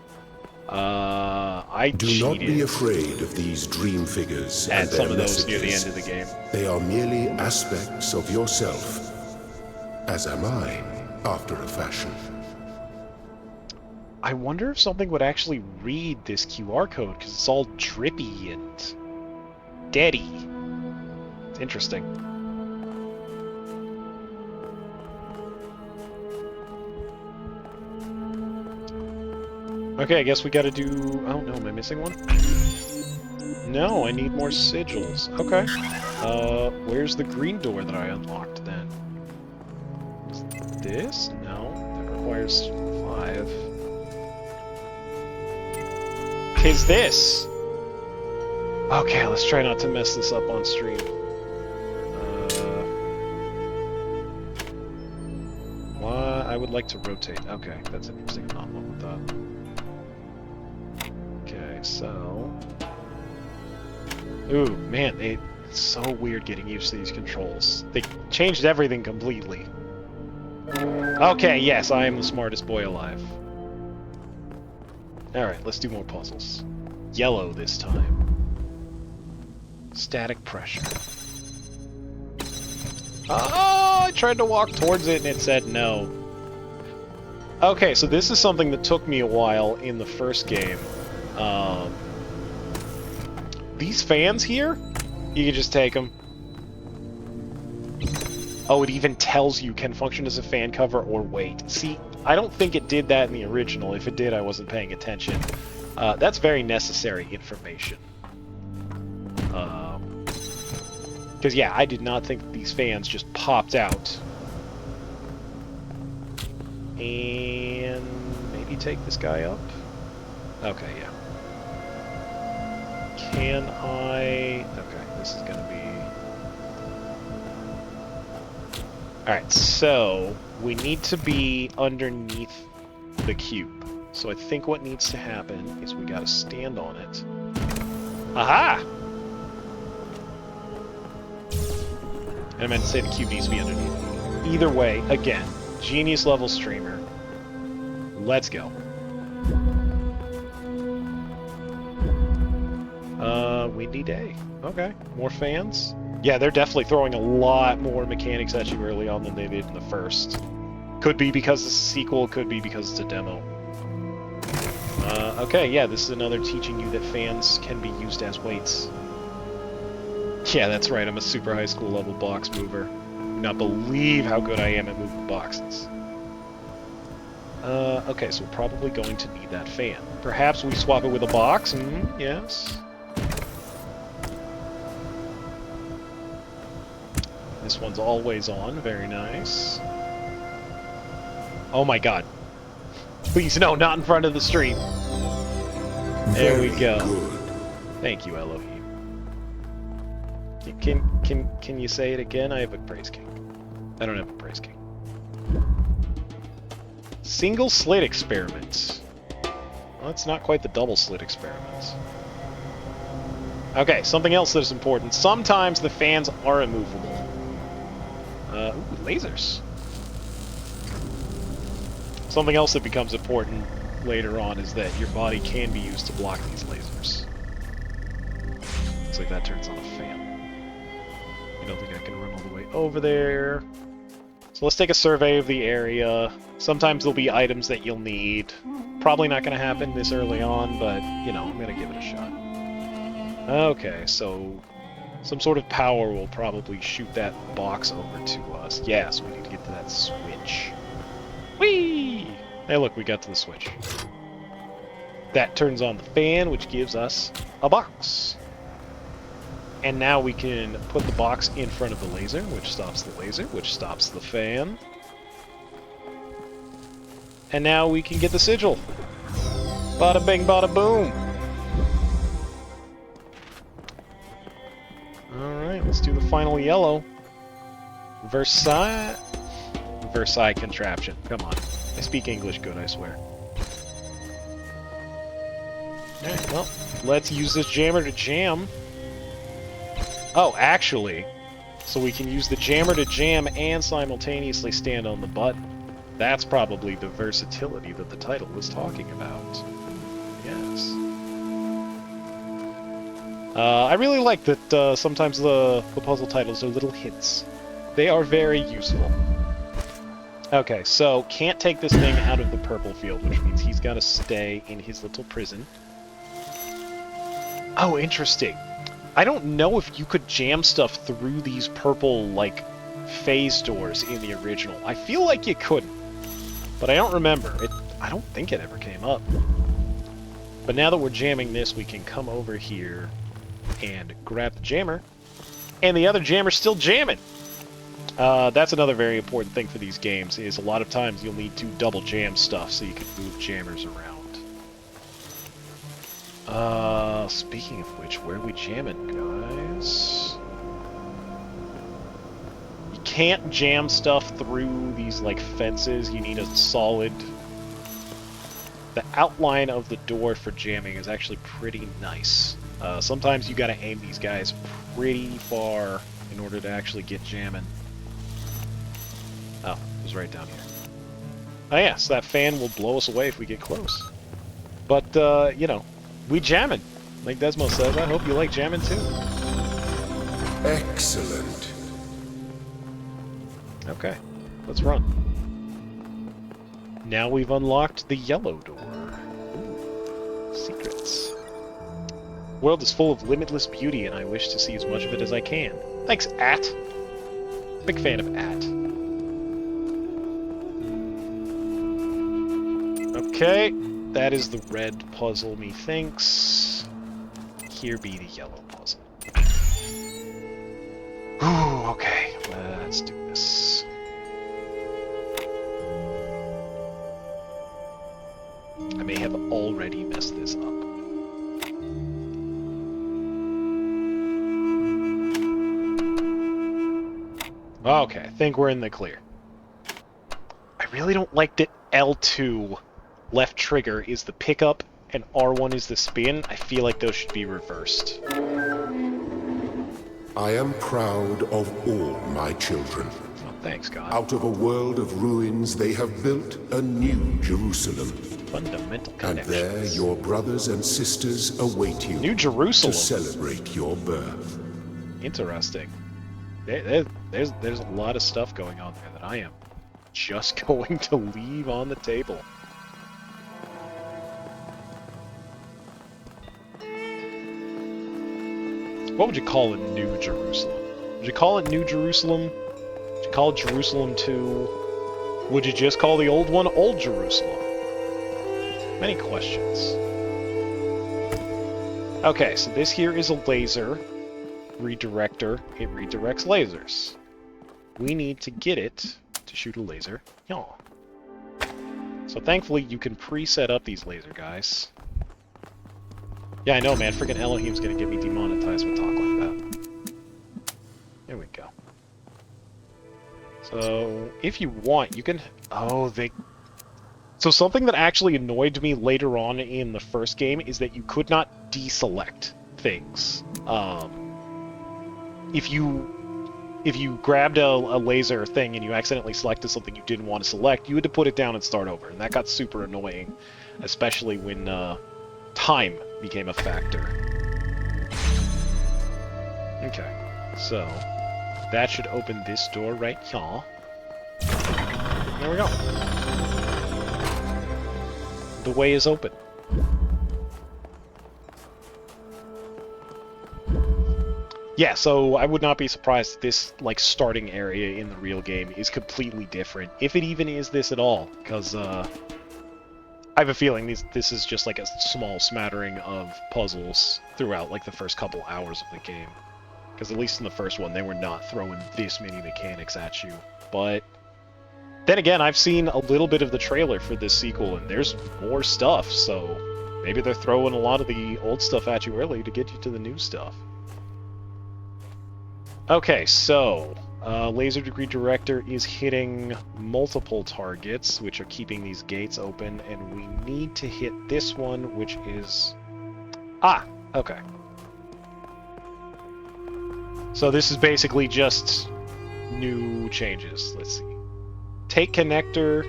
I do cheated. not be afraid of these dream figures Add and some their of those messages. near the end of the game. They are merely aspects of yourself, as am I, after a fashion. I wonder if something would actually read this QR code, because it's all drippy and deady. It's interesting. Okay, I guess we gotta do... Oh no, am I missing one? No, I need more sigils. Okay. Where's the green door that I unlocked then? Is this? No, that requires 5. Tis this! Okay, let's try not to mess this up on stream. Why? I would like to rotate. Okay, that's interesting. I'm not one with that. Okay, so... Ooh, man, it's so weird getting used to these controls. They changed everything completely. Okay, yes, I am the smartest boy alive. Alright, let's do more puzzles. Yellow this time. Static pressure. Oh, I tried to walk towards it and it said no. Okay, so this is something that took me a while in the first game. These fans here, you can just take them. Oh, it even tells you can function as a fan cover or wait. See, I don't think it did that in the original. If it did, I wasn't paying attention. That's very necessary information. Because, yeah, I did not think these fans just popped out. And maybe take this guy up? Okay, yeah. Can I... Okay, this is going to be... Alright, so we need to be underneath the cube. So I think what needs to happen is we got to stand on it. Aha! And I meant to say the cube needs to be underneath. Either way, again, genius level streamer. Let's go. Windy day. Okay, more fans. Yeah, they're definitely throwing a lot more mechanics at you early on than they did in the first. Could be because it's a sequel, could be because it's a demo. Okay, yeah, this is another teaching you that fans can be used as weights. Yeah, that's right, I'm a super high school level box mover. Do not believe how good I am at moving boxes. Okay, so we're probably going to need that fan. Perhaps we swap it with a box? Yes. This one's always on, very nice. Oh my god. Please, no, not in front of the street. There we go. Good. Thank you, Elohim. Can you say it again? I have a praise king. I don't have a praise king. Single slit experiment. Well, it's not quite the double slit experiment. Okay, something else that is important. Sometimes the fans are immovable. Ooh, lasers. Something else that becomes important later on is that your body can be used to block these lasers. Looks like that turns on a fan. I don't think I can run all the way over there. So let's take a survey of the area. Sometimes there'll be items that you'll need. Probably not going to happen this early on, but, you know, I'm going to give it a shot. Okay, so some sort of power will probably shoot that box over to us. Yes, we need to get to that switch. Whee! Hey, look, we got to the switch. That turns on the fan, which gives us a box. And now we can put the box in front of the laser, which stops the laser, which stops the fan. And now we can get the sigil. Bada bing, bada boom. Alright, let's do the final yellow. Versailles contraption. Come on. I speak English good, I swear. Alright, well, let's use this jammer to jam. Oh, actually, so we can use the jammer to jam and simultaneously stand on the button. That's probably the versatility that the title was talking about. Yes. I really like that sometimes the puzzle titles are little hints. They are very useful. Okay, so can't take this thing out of the purple field, which means he's got to stay in his little prison. Oh, interesting. I don't know if you could jam stuff through these purple, like, phase doors in the original. I feel like you couldn't, but I don't remember. I don't think it ever came up. But now that we're jamming this, we can come over here and grab the jammer, and the other jammer's still jamming. That's another very important thing for these games, is a lot of times you'll need to double jam stuff so you can move jammers around. Speaking of which, where are we jamming, guys? You can't jam stuff through these, like, fences. You need a solid... The outline of the door for jamming is actually pretty nice. Sometimes you gotta aim these guys pretty far in order to actually get jamming. Oh, it was right down here. Oh yeah, so that fan will blow us away if we get close. But, you know, we jamming. Like Desmo says, I hope you like jamming too. Excellent. Okay, let's run. Now we've unlocked the yellow door. Ooh, secrets. The world is full of limitless beauty, and I wish to see as much of it as I can. Thanks, At. Big fan of At. Okay, that is the red puzzle, methinks. Here be the yellow puzzle. Okay, let's do this. I may have already messed this up. Okay, I think we're in the clear. I really don't like that L2 left trigger is the pickup and R1 is the spin. I feel like those should be reversed. I am proud of all my children. Oh, thanks, God. Out of a world of ruins, they have built a new Jerusalem. Fundamental And connections. there your brothers and sisters await you New Jerusalem. to celebrate your birth. Interesting. There's a lot of stuff going on there that I am just going to leave on the table. What would you call a New Jerusalem? Would you call it New Jerusalem? Would you call it Jerusalem 2? Would you just call the old one Old Jerusalem? Many questions. Okay, so this here is a laser redirector. It redirects lasers. We need to get it to shoot a laser. Yeah. So thankfully you can preset up these laser guys. Yeah, I know, man. Freaking Elohim's gonna get me demonetized with talk like that. There we go. So, if you want, you can... Oh, they... So something that actually annoyed me later on in the first game is that you could not deselect things. If you grabbed a laser thing and you accidentally selected something you didn't want to select, you had to put it down and start over, and that got super annoying, especially when time became a factor. Okay, so that should open this door right here. There we go. The way is open. Yeah, so I would not be surprised if this, like, starting area in the real game is completely different, if it even is this at all, because, I have a feeling this is just, like, a small smattering of puzzles throughout, like, the first couple hours of the game. Because at least in the first one, they were not throwing this many mechanics at you. But then again, I've seen a little bit of the trailer for this sequel, and there's more stuff, so maybe they're throwing a lot of the old stuff at you early to get you to the new stuff. Okay, so laser degree director is hitting multiple targets, which are keeping these gates open, and we need to hit this one, which is... Ah! Okay. So this is basically just new changes. Let's see. Take connector,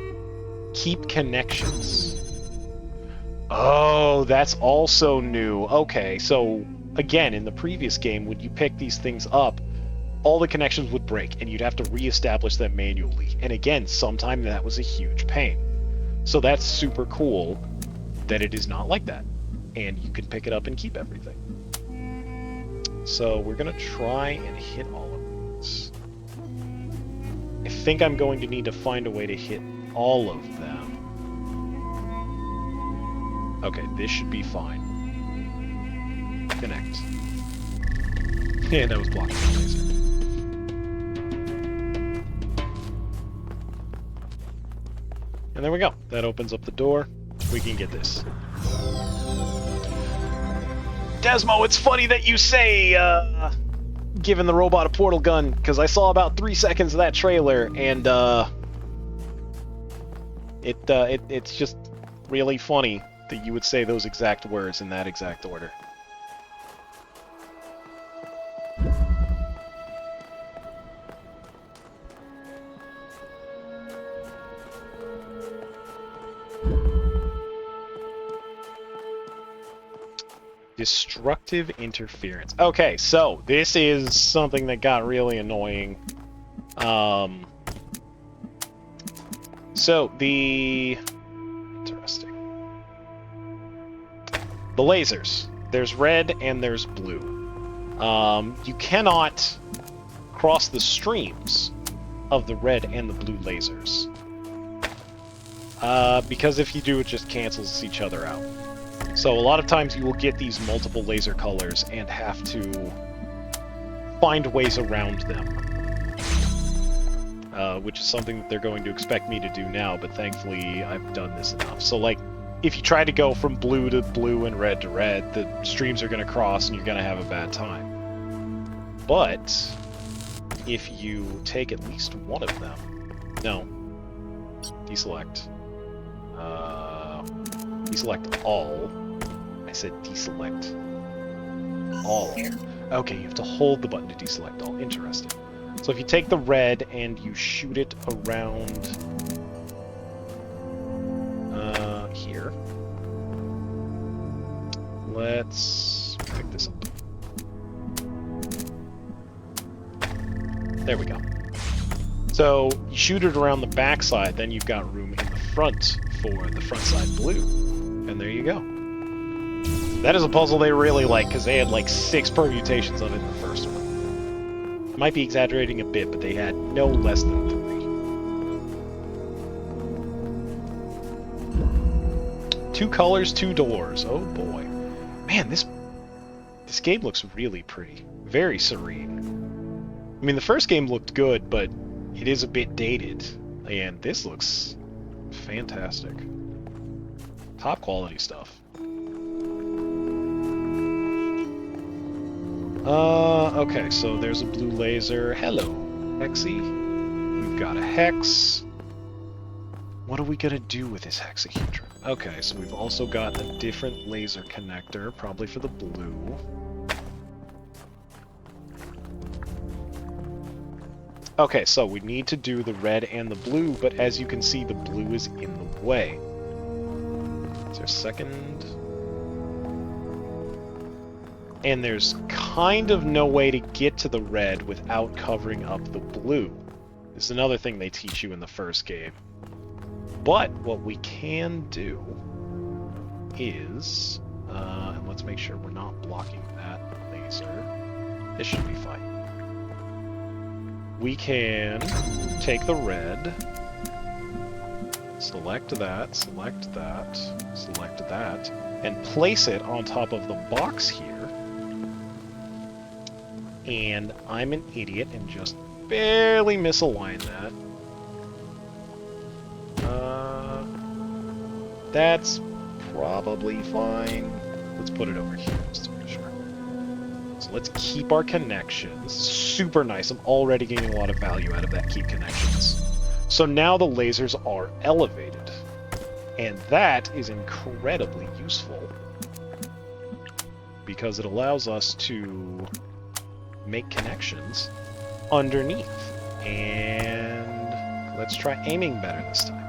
keep connections. Oh, that's also new. Okay, so again, in the previous game, when you pick these things up, all the connections would break, and you'd have to re-establish them manually. And again, sometimes that was a huge pain. So that's super cool that it is not like that. And you can pick it up and keep everything. So we're going to try and hit all of these. I think I'm going to need to find a way to hit all of them. Okay, this should be fine. Connect. Yeah, that was blocking the laser. And there we go. That opens up the door. We can get this. Desmo, it's funny that you say, giving the robot a portal gun, because I saw about 3 seconds of that trailer, and, it's just really funny that you would say those exact words in that exact order. Destructive interference. Okay, so this is something that got really annoying. So interesting. The lasers. There's red and there's blue. You cannot cross the streams of the red and the blue lasers. Because if you do, it just cancels each other out. So a lot of times you will get these multiple laser colors and have to find ways around them. which is something that they're going to expect me to do now, but thankfully I've done this enough. So, like, if you try to go from blue to blue and red to red, the streams are going to cross and you're going to have a bad time. But if you take at least one of them... No. Deselect. Deselect all. I said deselect all. Okay, you have to hold the button to deselect all. Interesting. So if you take the red and you shoot it around here. Let's pick this up. There we go. So you shoot it around the backside, then you've got room in the front for the front side blue. And there you go. That is a puzzle they really like, because they had like 6 permutations of it in the first one. I might be exaggerating a bit, but they had no less than 3. 2 colors, 2 doors. Oh boy. Man, this game looks really pretty. Very serene. I mean, the first game looked good, but it is a bit dated. And this looks fantastic. Top quality stuff. Okay, so there's a blue laser. Hello, Hexy. We've got a hex. What are we gonna do with this hexahedron? Okay, so we've also got a different laser connector, probably for the blue. Okay, so we need to do the red and the blue, but as you can see, the blue is in the way. Is there a second? And there's kind of no way to get to the red without covering up the blue. This is another thing they teach you in the first game. But what we can do is, and let's make sure we're not blocking that laser. This should be fine. We can take the red, select that, select that, select that, and place it on top of the box here. And I'm an idiot and just barely misalign that. That's probably fine. Let's put it over here just to make sure. So let's keep our connections. Super nice. I'm already gaining a lot of value out of that keep connections. So now the lasers are elevated. And that is incredibly useful. Because it allows us to make connections underneath. And let's try aiming better this time.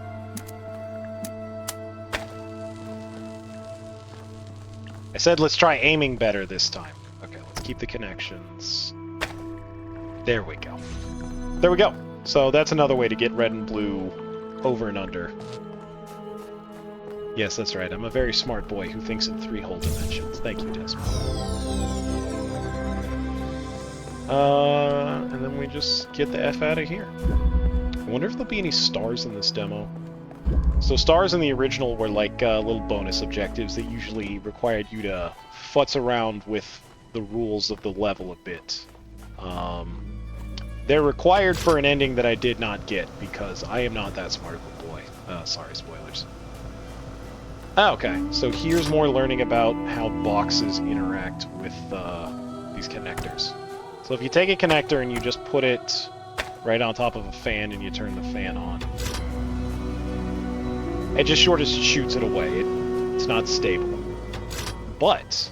I said let's try aiming better this time. Okay, let's keep the connections. There we go. There we go. So that's another way to get red and blue over and under. Yes, that's right. I'm a very smart boy who thinks in 3 whole dimensions. Thank you, Desmond. And then we just get the F out of here. I wonder if there'll be any stars in this demo. So stars in the original were like little bonus objectives that usually required you to futz around with the rules of the level a bit. They're required for an ending that I did not get because I am not that smart of a boy. Sorry, spoilers. Okay, so here's more learning about how boxes interact with these connectors. So if you take a connector and you just put it right on top of a fan and you turn the fan on, it just shoots it away. It's not stable. But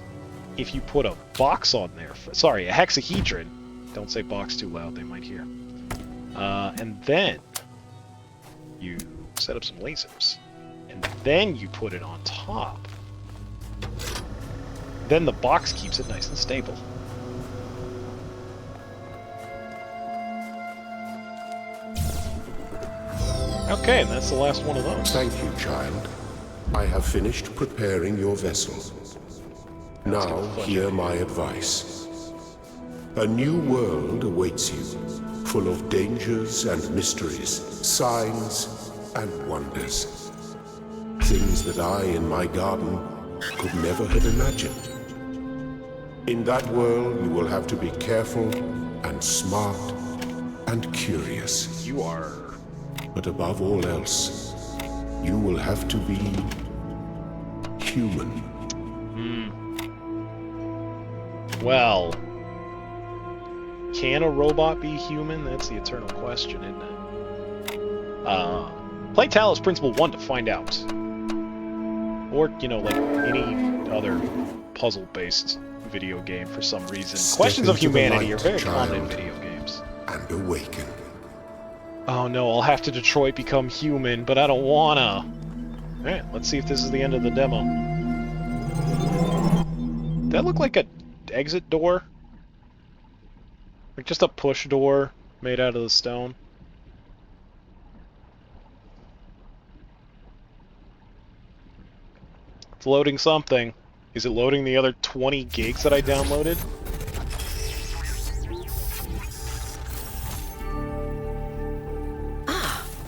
if you put a box on there, sorry, a hexahedron, don't say box too loud, they might hear. And then you set up some lasers. And then you put it on top. Then the box keeps it nice and stable. Okay, and that's the last one of those. Thank you, child. I have finished preparing your vessel. Now, hear my advice. A new world awaits you, full of dangers and mysteries, signs and wonders. Things that I, in my garden, could never have imagined. In that world, you will have to be careful and smart and curious. You are... But above all else, you will have to be human. Well... Can a robot be human? That's the eternal question, isn't it? Play Talos Principle 1 to find out. Or, you know, like any other puzzle-based video game for some reason. Step Questions of into the humanity light, are very common in child. video games. And awaken. Oh no, I'll have to Detroit become human, but I don't wanna. Alright, let's see if this is the end of the demo. That looked like a exit door? Like just a push door made out of the stone? It's loading something. Is it loading the other 20 gigs that I downloaded?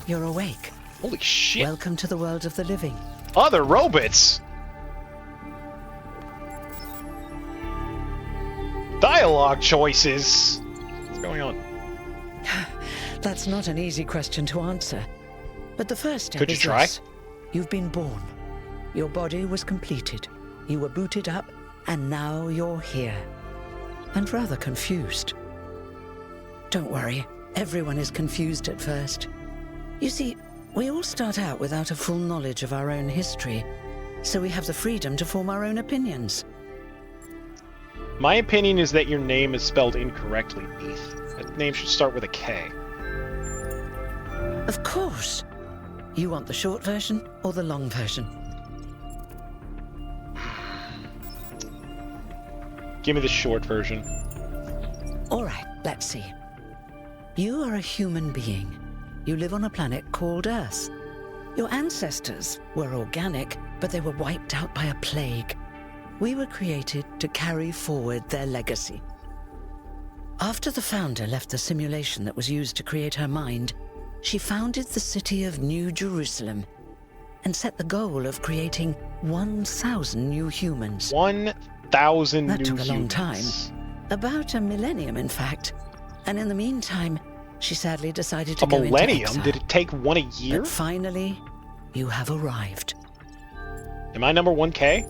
You're awake. Holy shit! Welcome to the world of the living. Other robots! Dialogue choices! What's going on? That's not an easy question to answer. But the first step Could you is try? this. You've been born. Your body was completed. You were booted up, and now you're here. And rather confused. Don't worry, everyone is confused at first. You see, we all start out without a full knowledge of our own history, so we have the freedom to form our own opinions. My opinion is that your name is spelled incorrectly, Neith. That name should start with a K. Of course. You want the short version or the long version? Give me the short version. All right, let's see. You are a human being. You live on a planet called Earth. Your ancestors were organic, but they were wiped out by a plague. We were created to carry forward their legacy. After the founder left the simulation that was used to create her mind, she founded the city of New Jerusalem and set the goal of creating 1,000 new humans. 1,000 new That took a long time. humans. About a millennium, in fact. And in the meantime, she sadly decided to A go into millennium? exile. Did it take one a year? But finally, you have arrived. Am I number 1K?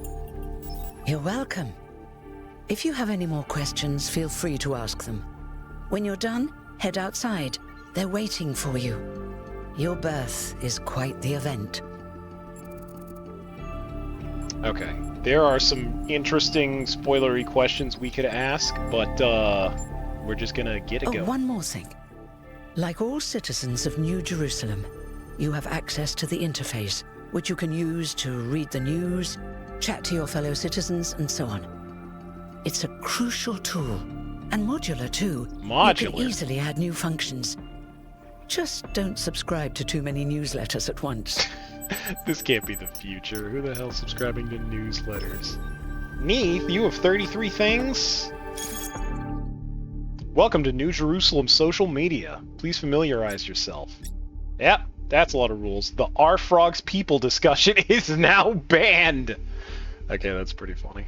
You're welcome. If you have any more questions, feel free to ask them. When you're done, head outside. They're waiting for you. Your birth is quite the event. Okay. There are some interesting spoilery questions we could ask, but we're just gonna get a go. One more thing. Like all citizens of New Jerusalem, you have access to the interface, which you can use to read the news, chat to your fellow citizens, and so on. It's a crucial tool, and modular too. Modular? You can easily add new functions. Just don't subscribe to too many newsletters at once. This can't be the future. Who the hell's subscribing to newsletters? Neith, you have 33 things? Welcome to New Jerusalem social media. Please familiarize yourself. Yep, that's a lot of rules. The R Frogs people discussion is now banned. Okay, that's pretty funny.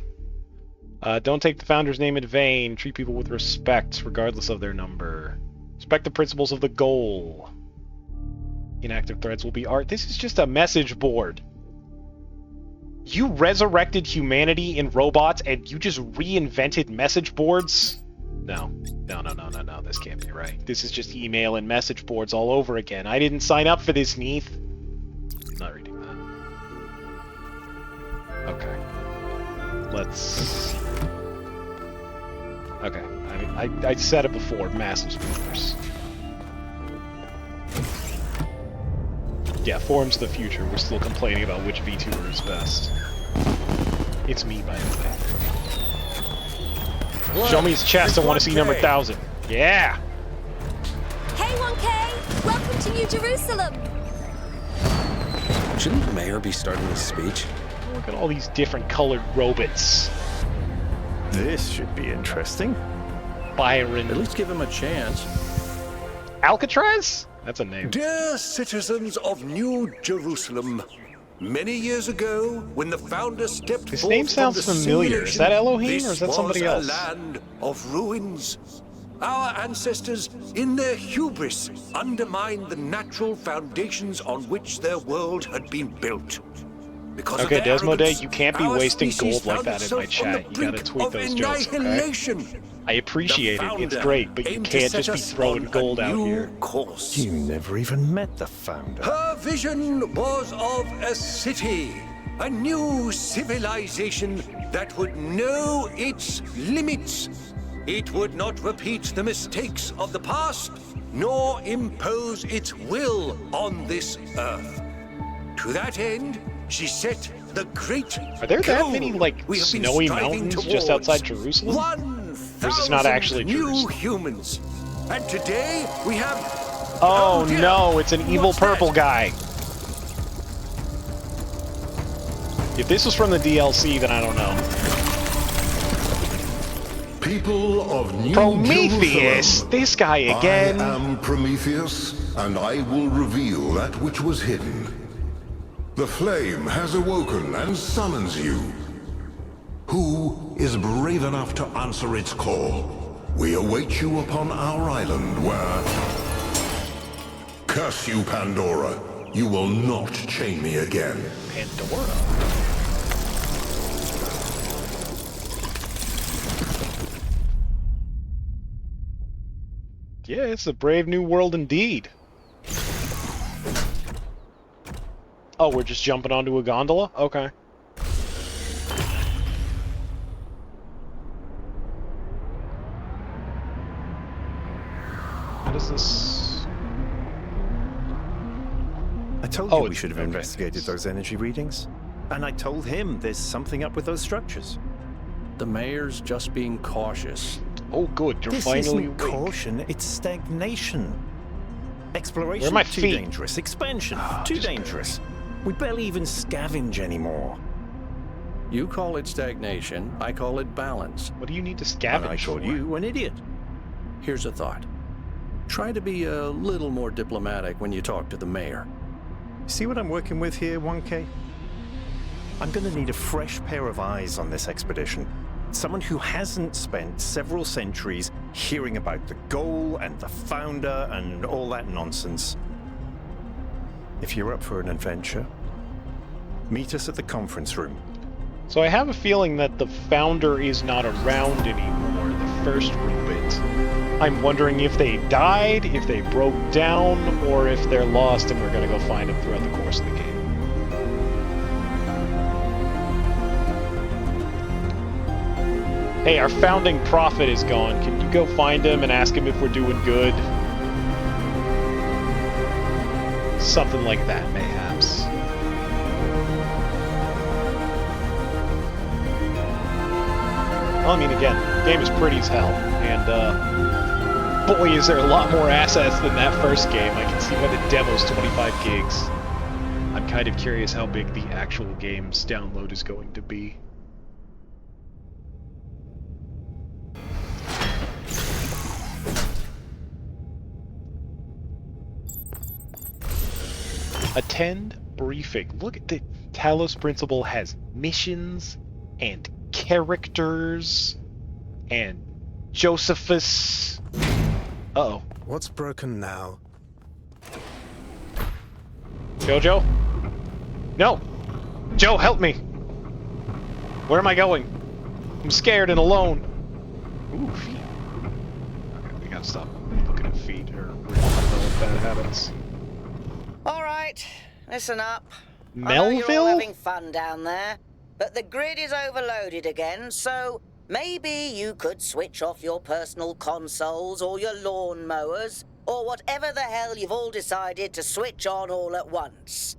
Don't take the founder's name in vain. Treat people with respect, regardless of their number. Respect the principles of the goal. Inactive threads will be art. This is just a message board. You resurrected humanity in robots and you just reinvented message boards? No. No, this can't be right. This is just email and message boards all over again. I didn't sign up for this, Neith. I'm not reading that. Okay. Let's see. Okay. I mean, I said it before. Massive spoilers. Yeah, forums of the future. We're still complaining about which VTuber is best. It's me, by the way. Show me his chest. I want to see number 1,000. Yeah. Hey, 1K! Welcome to New Jerusalem! Shouldn't the mayor be starting his speech? Look at all these different colored robots. This should be interesting. Byron. At least give him a chance. Alcatraz? That's a name. Dear citizens of New Jerusalem, many years ago, when the founder stepped His forth name sounds from the familiar. Is that simulation, Elohim or is that this somebody was else? a land of ruins. our ancestors, in their hubris, undermined the natural foundations on which their world had been built. Because okay, of their Desmode, arrogance, you can't be our wasting species gold like found that in my itself on the chat. You gotta brink tweet of those jokes, okay? annihilation. I appreciate it. It's great, but you aimed to can't set just be us throwing on gold a out new here. course. You never even met the founder. Her vision was of a city, a new civilization that would know its limits. It would not repeat the mistakes of the past, nor impose its will on this earth. To that end, she set the great Are there that goal many, like, we have been snowy striving mountains just towards. outside Jerusalem? 1,000 Or is this not actually new Jerusalem? humans. And today we have... Oh dear. no, it's an evil What's that? purple guy. If this was from the DLC, then I don't know. People of New Prometheus! Jerusalem, This guy again! I am Prometheus, and I will reveal that which was hidden. The flame has awoken and summons you. Who is brave enough to answer its call? We await you upon our island where... Curse you, Pandora. You will not chain me again. Pandora? Yeah, it's a brave new world indeed. Oh, we're just jumping onto a gondola? Okay. What is this? I told you we should have investigated those energy readings. And I told him there's something up with those structures. The mayor's just being cautious. Oh, good. You're This finally isn't awake. caution, it's stagnation. Exploration, Where are my too feet? dangerous. Expansion, too just dangerous. We barely even scavenge anymore. You call it stagnation, I call it balance. What do you need to And scavenge I call for? you an idiot. Here's a thought. Try to be a little more diplomatic when you talk to the mayor. See what I'm working with here, 1K? I'm gonna need a fresh pair of eyes on this expedition. Someone who hasn't spent several centuries hearing about the goal and the founder and all that nonsense. If you're up for an adventure, meet us at the conference room. So I have a feeling that the founder is not around anymore, the first Rubit. I'm wondering if they died, if they broke down, or if they're lost and we're gonna go find them throughout the course of the game. Hey, our founding prophet is gone. Can you go find him and ask him if we're doing good? Something like that, mayhaps. Well, I mean, again, the game is pretty as hell, and boy, is there a lot more assets than that first game. I can see why the demo's 25 gigs. I'm kind of curious how big the actual game's download is going to be. Attend briefing. Look at the Talos Principle has missions and characters and Josephus. Uh-oh. What's broken now? Jojo? No! Joe, help me! Where am I going? I'm scared and alone. Ooh, feet. Okay, we gotta stop looking at feet or we're gonna develop bad habits. All right, listen up. I know Melville? you're all having fun down there, but the grid is overloaded again, so maybe you could switch off your personal consoles or your lawn mowers or whatever the hell you've all decided to switch on all at once.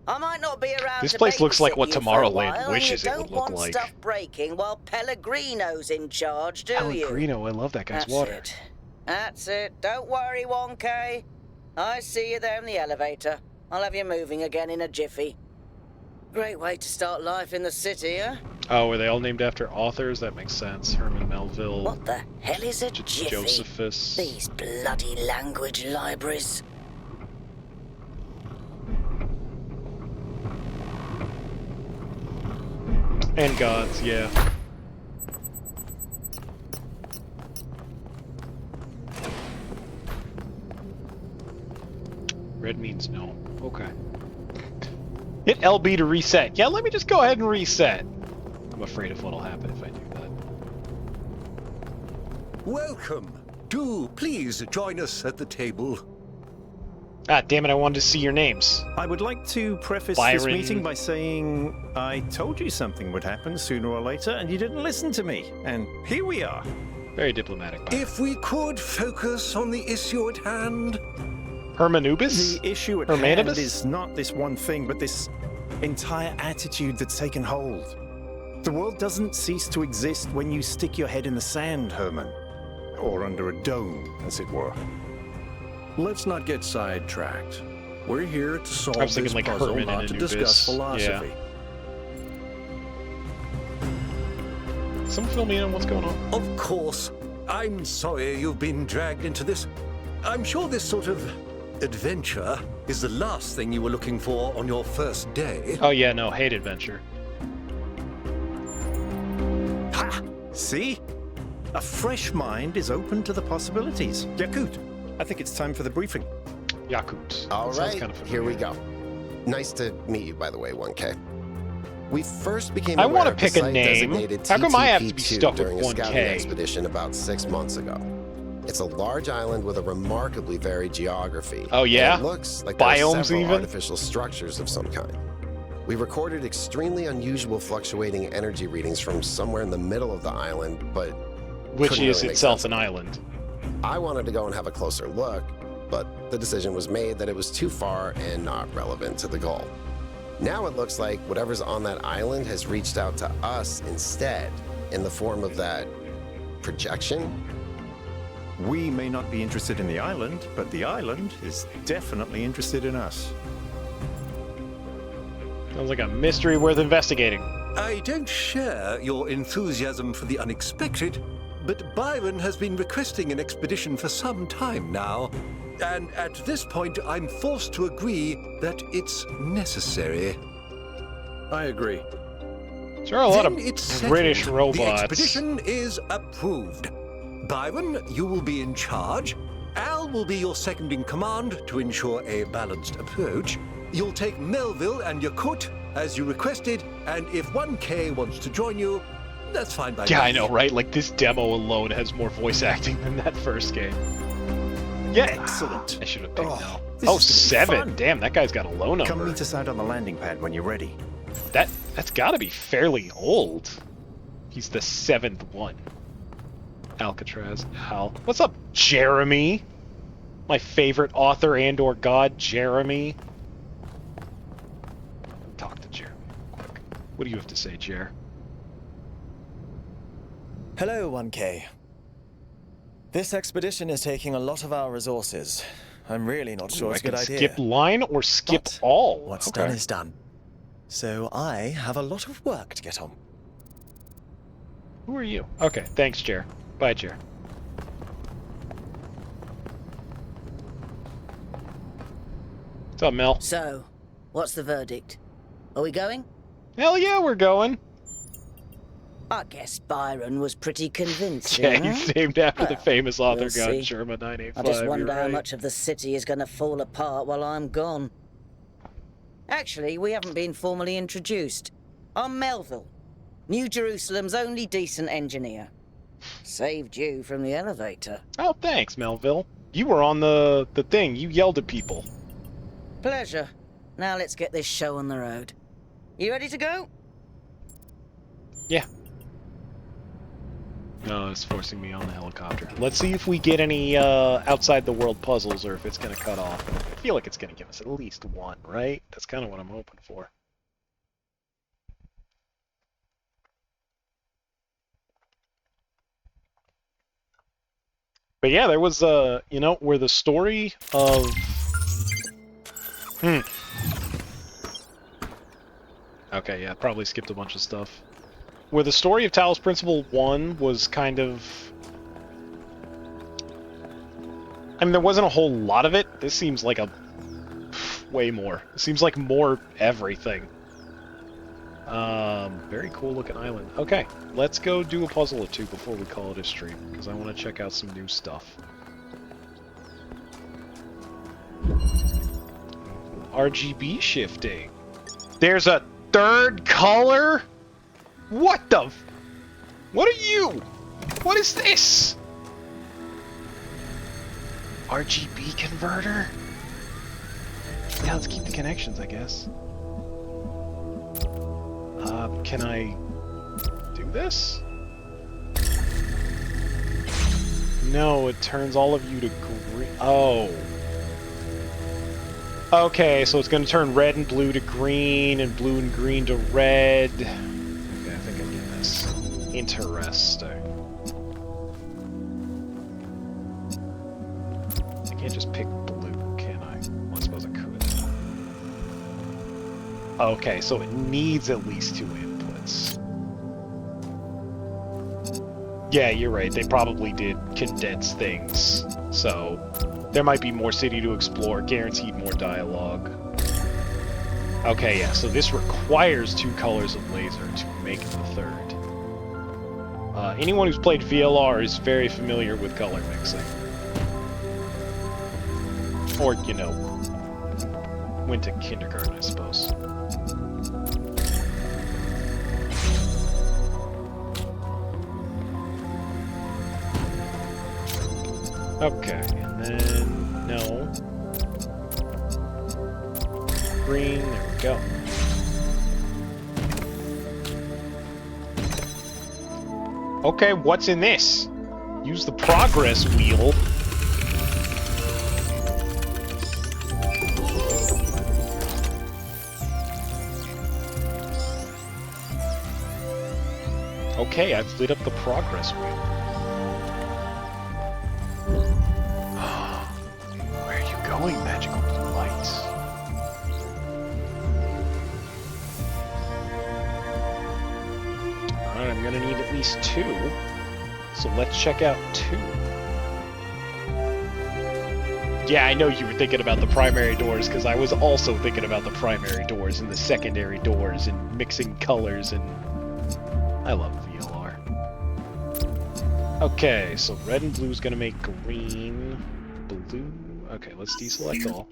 I might not be around This to place looks like babysit what you for a Tomorrowland while, wishes and it you would don't look want like. stuff breaking while Pellegrino's in charge, do you? Pellegrino, I love that guy's That's water. it. That's it. Don't worry, 1K. I see you there in the elevator. I'll have you moving again in a jiffy. Great way to start life in the city, huh? Oh, were they all named after authors? That makes sense. Herman Melville. What the hell is a jiffy? Josephus. These bloody language libraries. And gods, yeah. means no. Okay. Hit LB to reset. Yeah, let me just go ahead and reset. I'm afraid of what'll happen if I do that. Welcome. Do please join us at the table. Ah, damn it, I wanted to see your names. I would like to preface this meeting by saying I told you something would happen sooner or later, and you didn't listen to me. And here we are. Very diplomatic. Byron. If we could focus on the issue at hand. Hermanubis? The issue at hand is not this one thing, but this entire attitude that's taken hold. The world doesn't cease to exist when you stick your head in the sand, Herman. Or under a dome, as it were. Let's not get sidetracked. We're here to solve this like puzzle, Herman not to discuss philosophy. Yeah. Someone fill me in on what's going on. Of course. I'm sorry you've been dragged into this. I'm sure this sort of adventure is the last thing you were looking for on your first day. Oh yeah, no, hate adventure. Ha! See? A fresh mind is open to the possibilities. Yakut, I think it's time for the briefing. Yakut. All right, here we go. Nice to meet you, by the way, 1K. We first became aware of the site designated How come I have to be TTP2 stuck with during a 1K? scouting expedition about 6 months ago. It's a large island with a remarkably varied geography. Oh yeah? And it looks like there are Biomes several even? artificial structures of some kind. We recorded extremely unusual fluctuating energy readings from somewhere in the middle of the island, but which is itself an island. I wanted to go and have a closer look, but the decision was made that it was too far and not relevant to the goal. Now it looks like whatever's on that island has reached out to us instead, in the form of that projection. We may not be interested in the island, but the island is definitely interested in us. Sounds like a mystery worth investigating. I don't share your enthusiasm for the unexpected, but Byron has been requesting an expedition for some time now, and at this point I'm forced to agree that it's necessary. I agree. There are a lot of it's British settled. robots. The expedition is approved. Byron, you will be in charge. Al will be your second in command to ensure a balanced approach. You'll take Melville and Yakut as you requested, and if 1K wants to join you, that's fine by me. Yeah, I know, right? Like, this demo alone has more voice acting than that first game. Yeah. Excellent. I should have picked now. Oh, 7. Damn, that guy's got a low number. Come meet us out on the landing pad when you're ready. That's got to be fairly old. He's the 7th one. Alcatraz. Al. What's up, Jeremy? My favorite author and/or god, Jeremy. Talk to Jeremy real quick. What do you have to say, Jer? Hello, 1K. This expedition is taking a lot of our resources. I'm really not sure it's a good idea. Skip line or skip all? What's done is done. So I have a lot of work to get on. Who are you? Okay, thanks, Jer. Bye, Jer. What's up, Mel? So, what's the verdict? Are we going? Hell yeah, we're going. I guess Byron was pretty convincing. Yeah, he's named after the famous author we'll god see. Sherma 985. I just wonder you're how right. much of the city is going to fall apart while I'm gone. Actually, we haven't been formally introduced. I'm Melville, New Jerusalem's only decent engineer. Saved you from the elevator. Oh, thanks, Melville. You were on the thing. You yelled at people. Pleasure. Now let's get this show on the road. You ready to go? Yeah. No, it's forcing me on the helicopter. Let's see if we get any outside the world puzzles or if it's going to cut off. I feel like it's going to give us at least one, right? That's kind of what I'm hoping for. But yeah, there was, you know, where the story of... Okay, yeah, probably skipped a bunch of stuff. Where the story of Talos Principle 1 was kind of... I mean, there wasn't a whole lot of it. This seems like a... way more. It seems like more everything. Very cool looking island. Okay, let's go do a puzzle or two before we call it a stream, because I want to check out some new stuff. RGB shifting. There's a third color? What the? What are you? What is this? RGB converter? Yeah, let's keep the connections, I guess. Can I do this? No, it turns all of you to green. Oh. Okay, so it's going to turn red and blue to green, and blue and green to red. Okay, I think I get this. Interesting. I can't just pick blue, can I? Well, I suppose I could. Okay, so it needs at least 2 inputs. Yeah, you're right. They probably did condense things. So there might be more city to explore, guaranteed more dialogue. Okay, yeah, so this requires 2 colors of laser to make the third. Anyone who's played VLR is very familiar with color mixing. Or, you know, went to kindergarten, I suppose. Okay, and then, no. Green, there we go. Okay, what's in this? Use the progress wheel. Okay, I've lit up the progress wheel. Where are you going, magical blue lights? Alright, I'm gonna need at least 2. So let's check out 2. Yeah, I know you were thinking about the primary doors, because I was also thinking about the primary doors and the secondary doors and mixing colors, and I love VLR. Okay, so red and blue is gonna make green, blue. Okay, let's deselect all.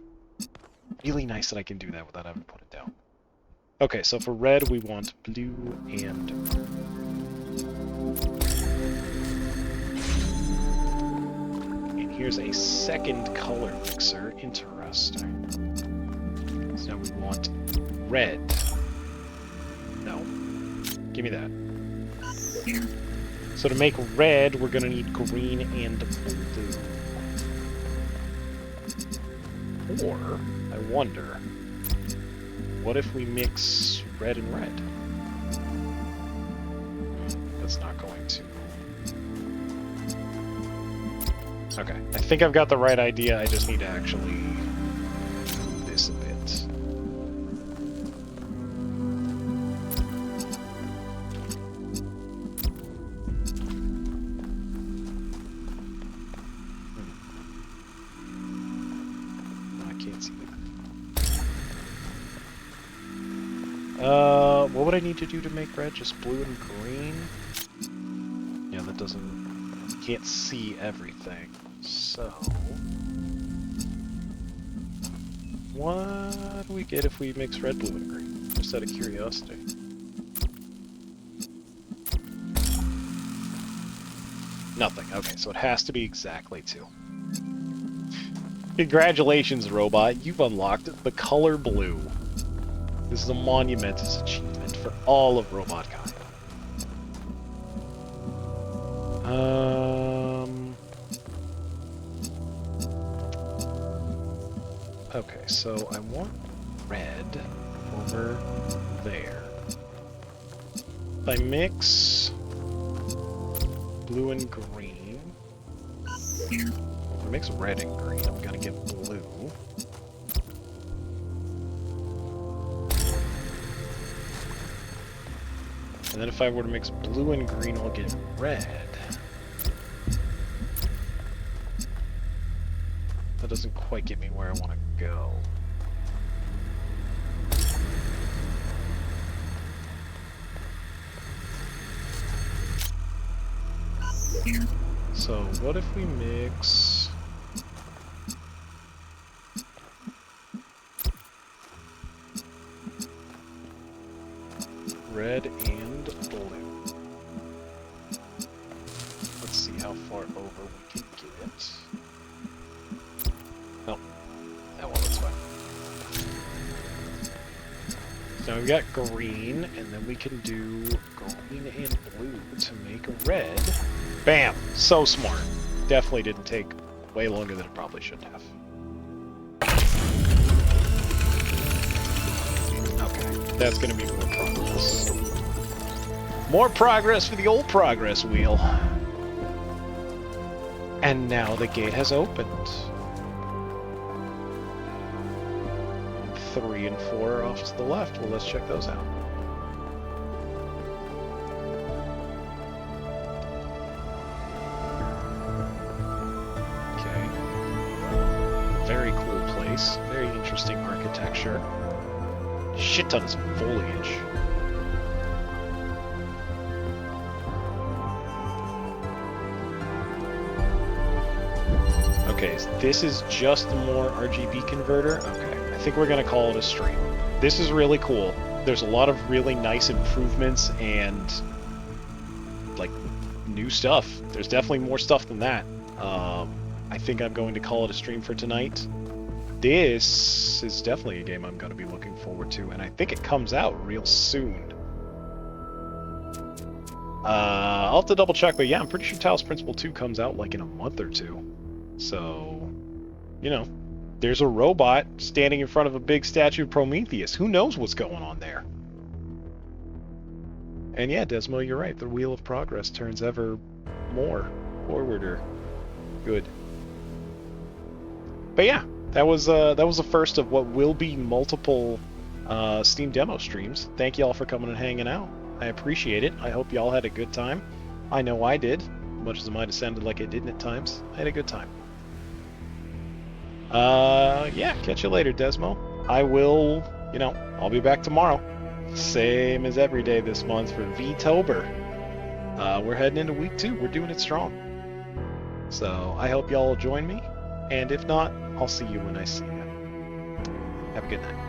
Really nice that I can do that without having to put it down. Okay, so for red we want blue and here's a second color mixer. Interesting. So now we want red. No. Give me that. So to make red, we're gonna need green and blue. Or, I wonder, what if we mix red and red? That's not going to. Okay, I think I've got the right idea, I just need to actually do this a bit. No, I can't see that. What would I need to do to make red? Just blue and green? Yeah, that doesn't... Can't see everything. So, what do we get if we mix red, blue, and green? Just out of curiosity. Nothing. Okay, so it has to be exactly 2. Congratulations, robot. You've unlocked the color blue. This is a monumentous achievement for all of robot kind. Okay, so I want red over there. If I mix blue and green, if I mix red and green, I'm gonna get blue. And then if I were to mix blue and green, I'll get red. That doesn't quite get me where I want to go. So what if we mix red and blue. Let's see how far over we can get. Oh, that one looks fine. So we've got green, and then we can do green and blue to make red. Bam! So smart. Definitely didn't take way longer than it probably should have. Okay, that's gonna be more progress. More progress for the old progress wheel. And now the gate has opened. 3 and 4 are off to the left. Well, let's check those out. Okay. Very cool place. Very interesting architecture. Shit tons of foliage. Okay, so this is just the more RGB converter. Okay. I think we're going to call it a stream. This is really cool. There's a lot of really nice improvements and like new stuff. There's definitely more stuff than that. I think I'm going to call it a stream for tonight. This is definitely a game I'm going to be looking forward to, and I think it comes out real soon. I'll have to double check, but yeah, I'm pretty sure Talos Principle 2 comes out like in a month or two. So, you know, there's a robot standing in front of a big statue of Prometheus. Who knows what's going on there? And yeah, Desmo, you're right. The wheel of progress turns ever more forwarder. Good. But yeah, that was the first of what will be multiple Steam demo streams. Thank you all for coming and hanging out. I appreciate it. I hope y'all had a good time. I know I did. Much as it might have sounded like I didn't at times. I had a good time. Yeah, catch you later, Desmo. I will, you know, I'll be back tomorrow. Same as every day this month for VTober. We're heading into week 2. We're doing it strong. So I hope y'all will join me. And if not, I'll see you when I see you. Have a good night.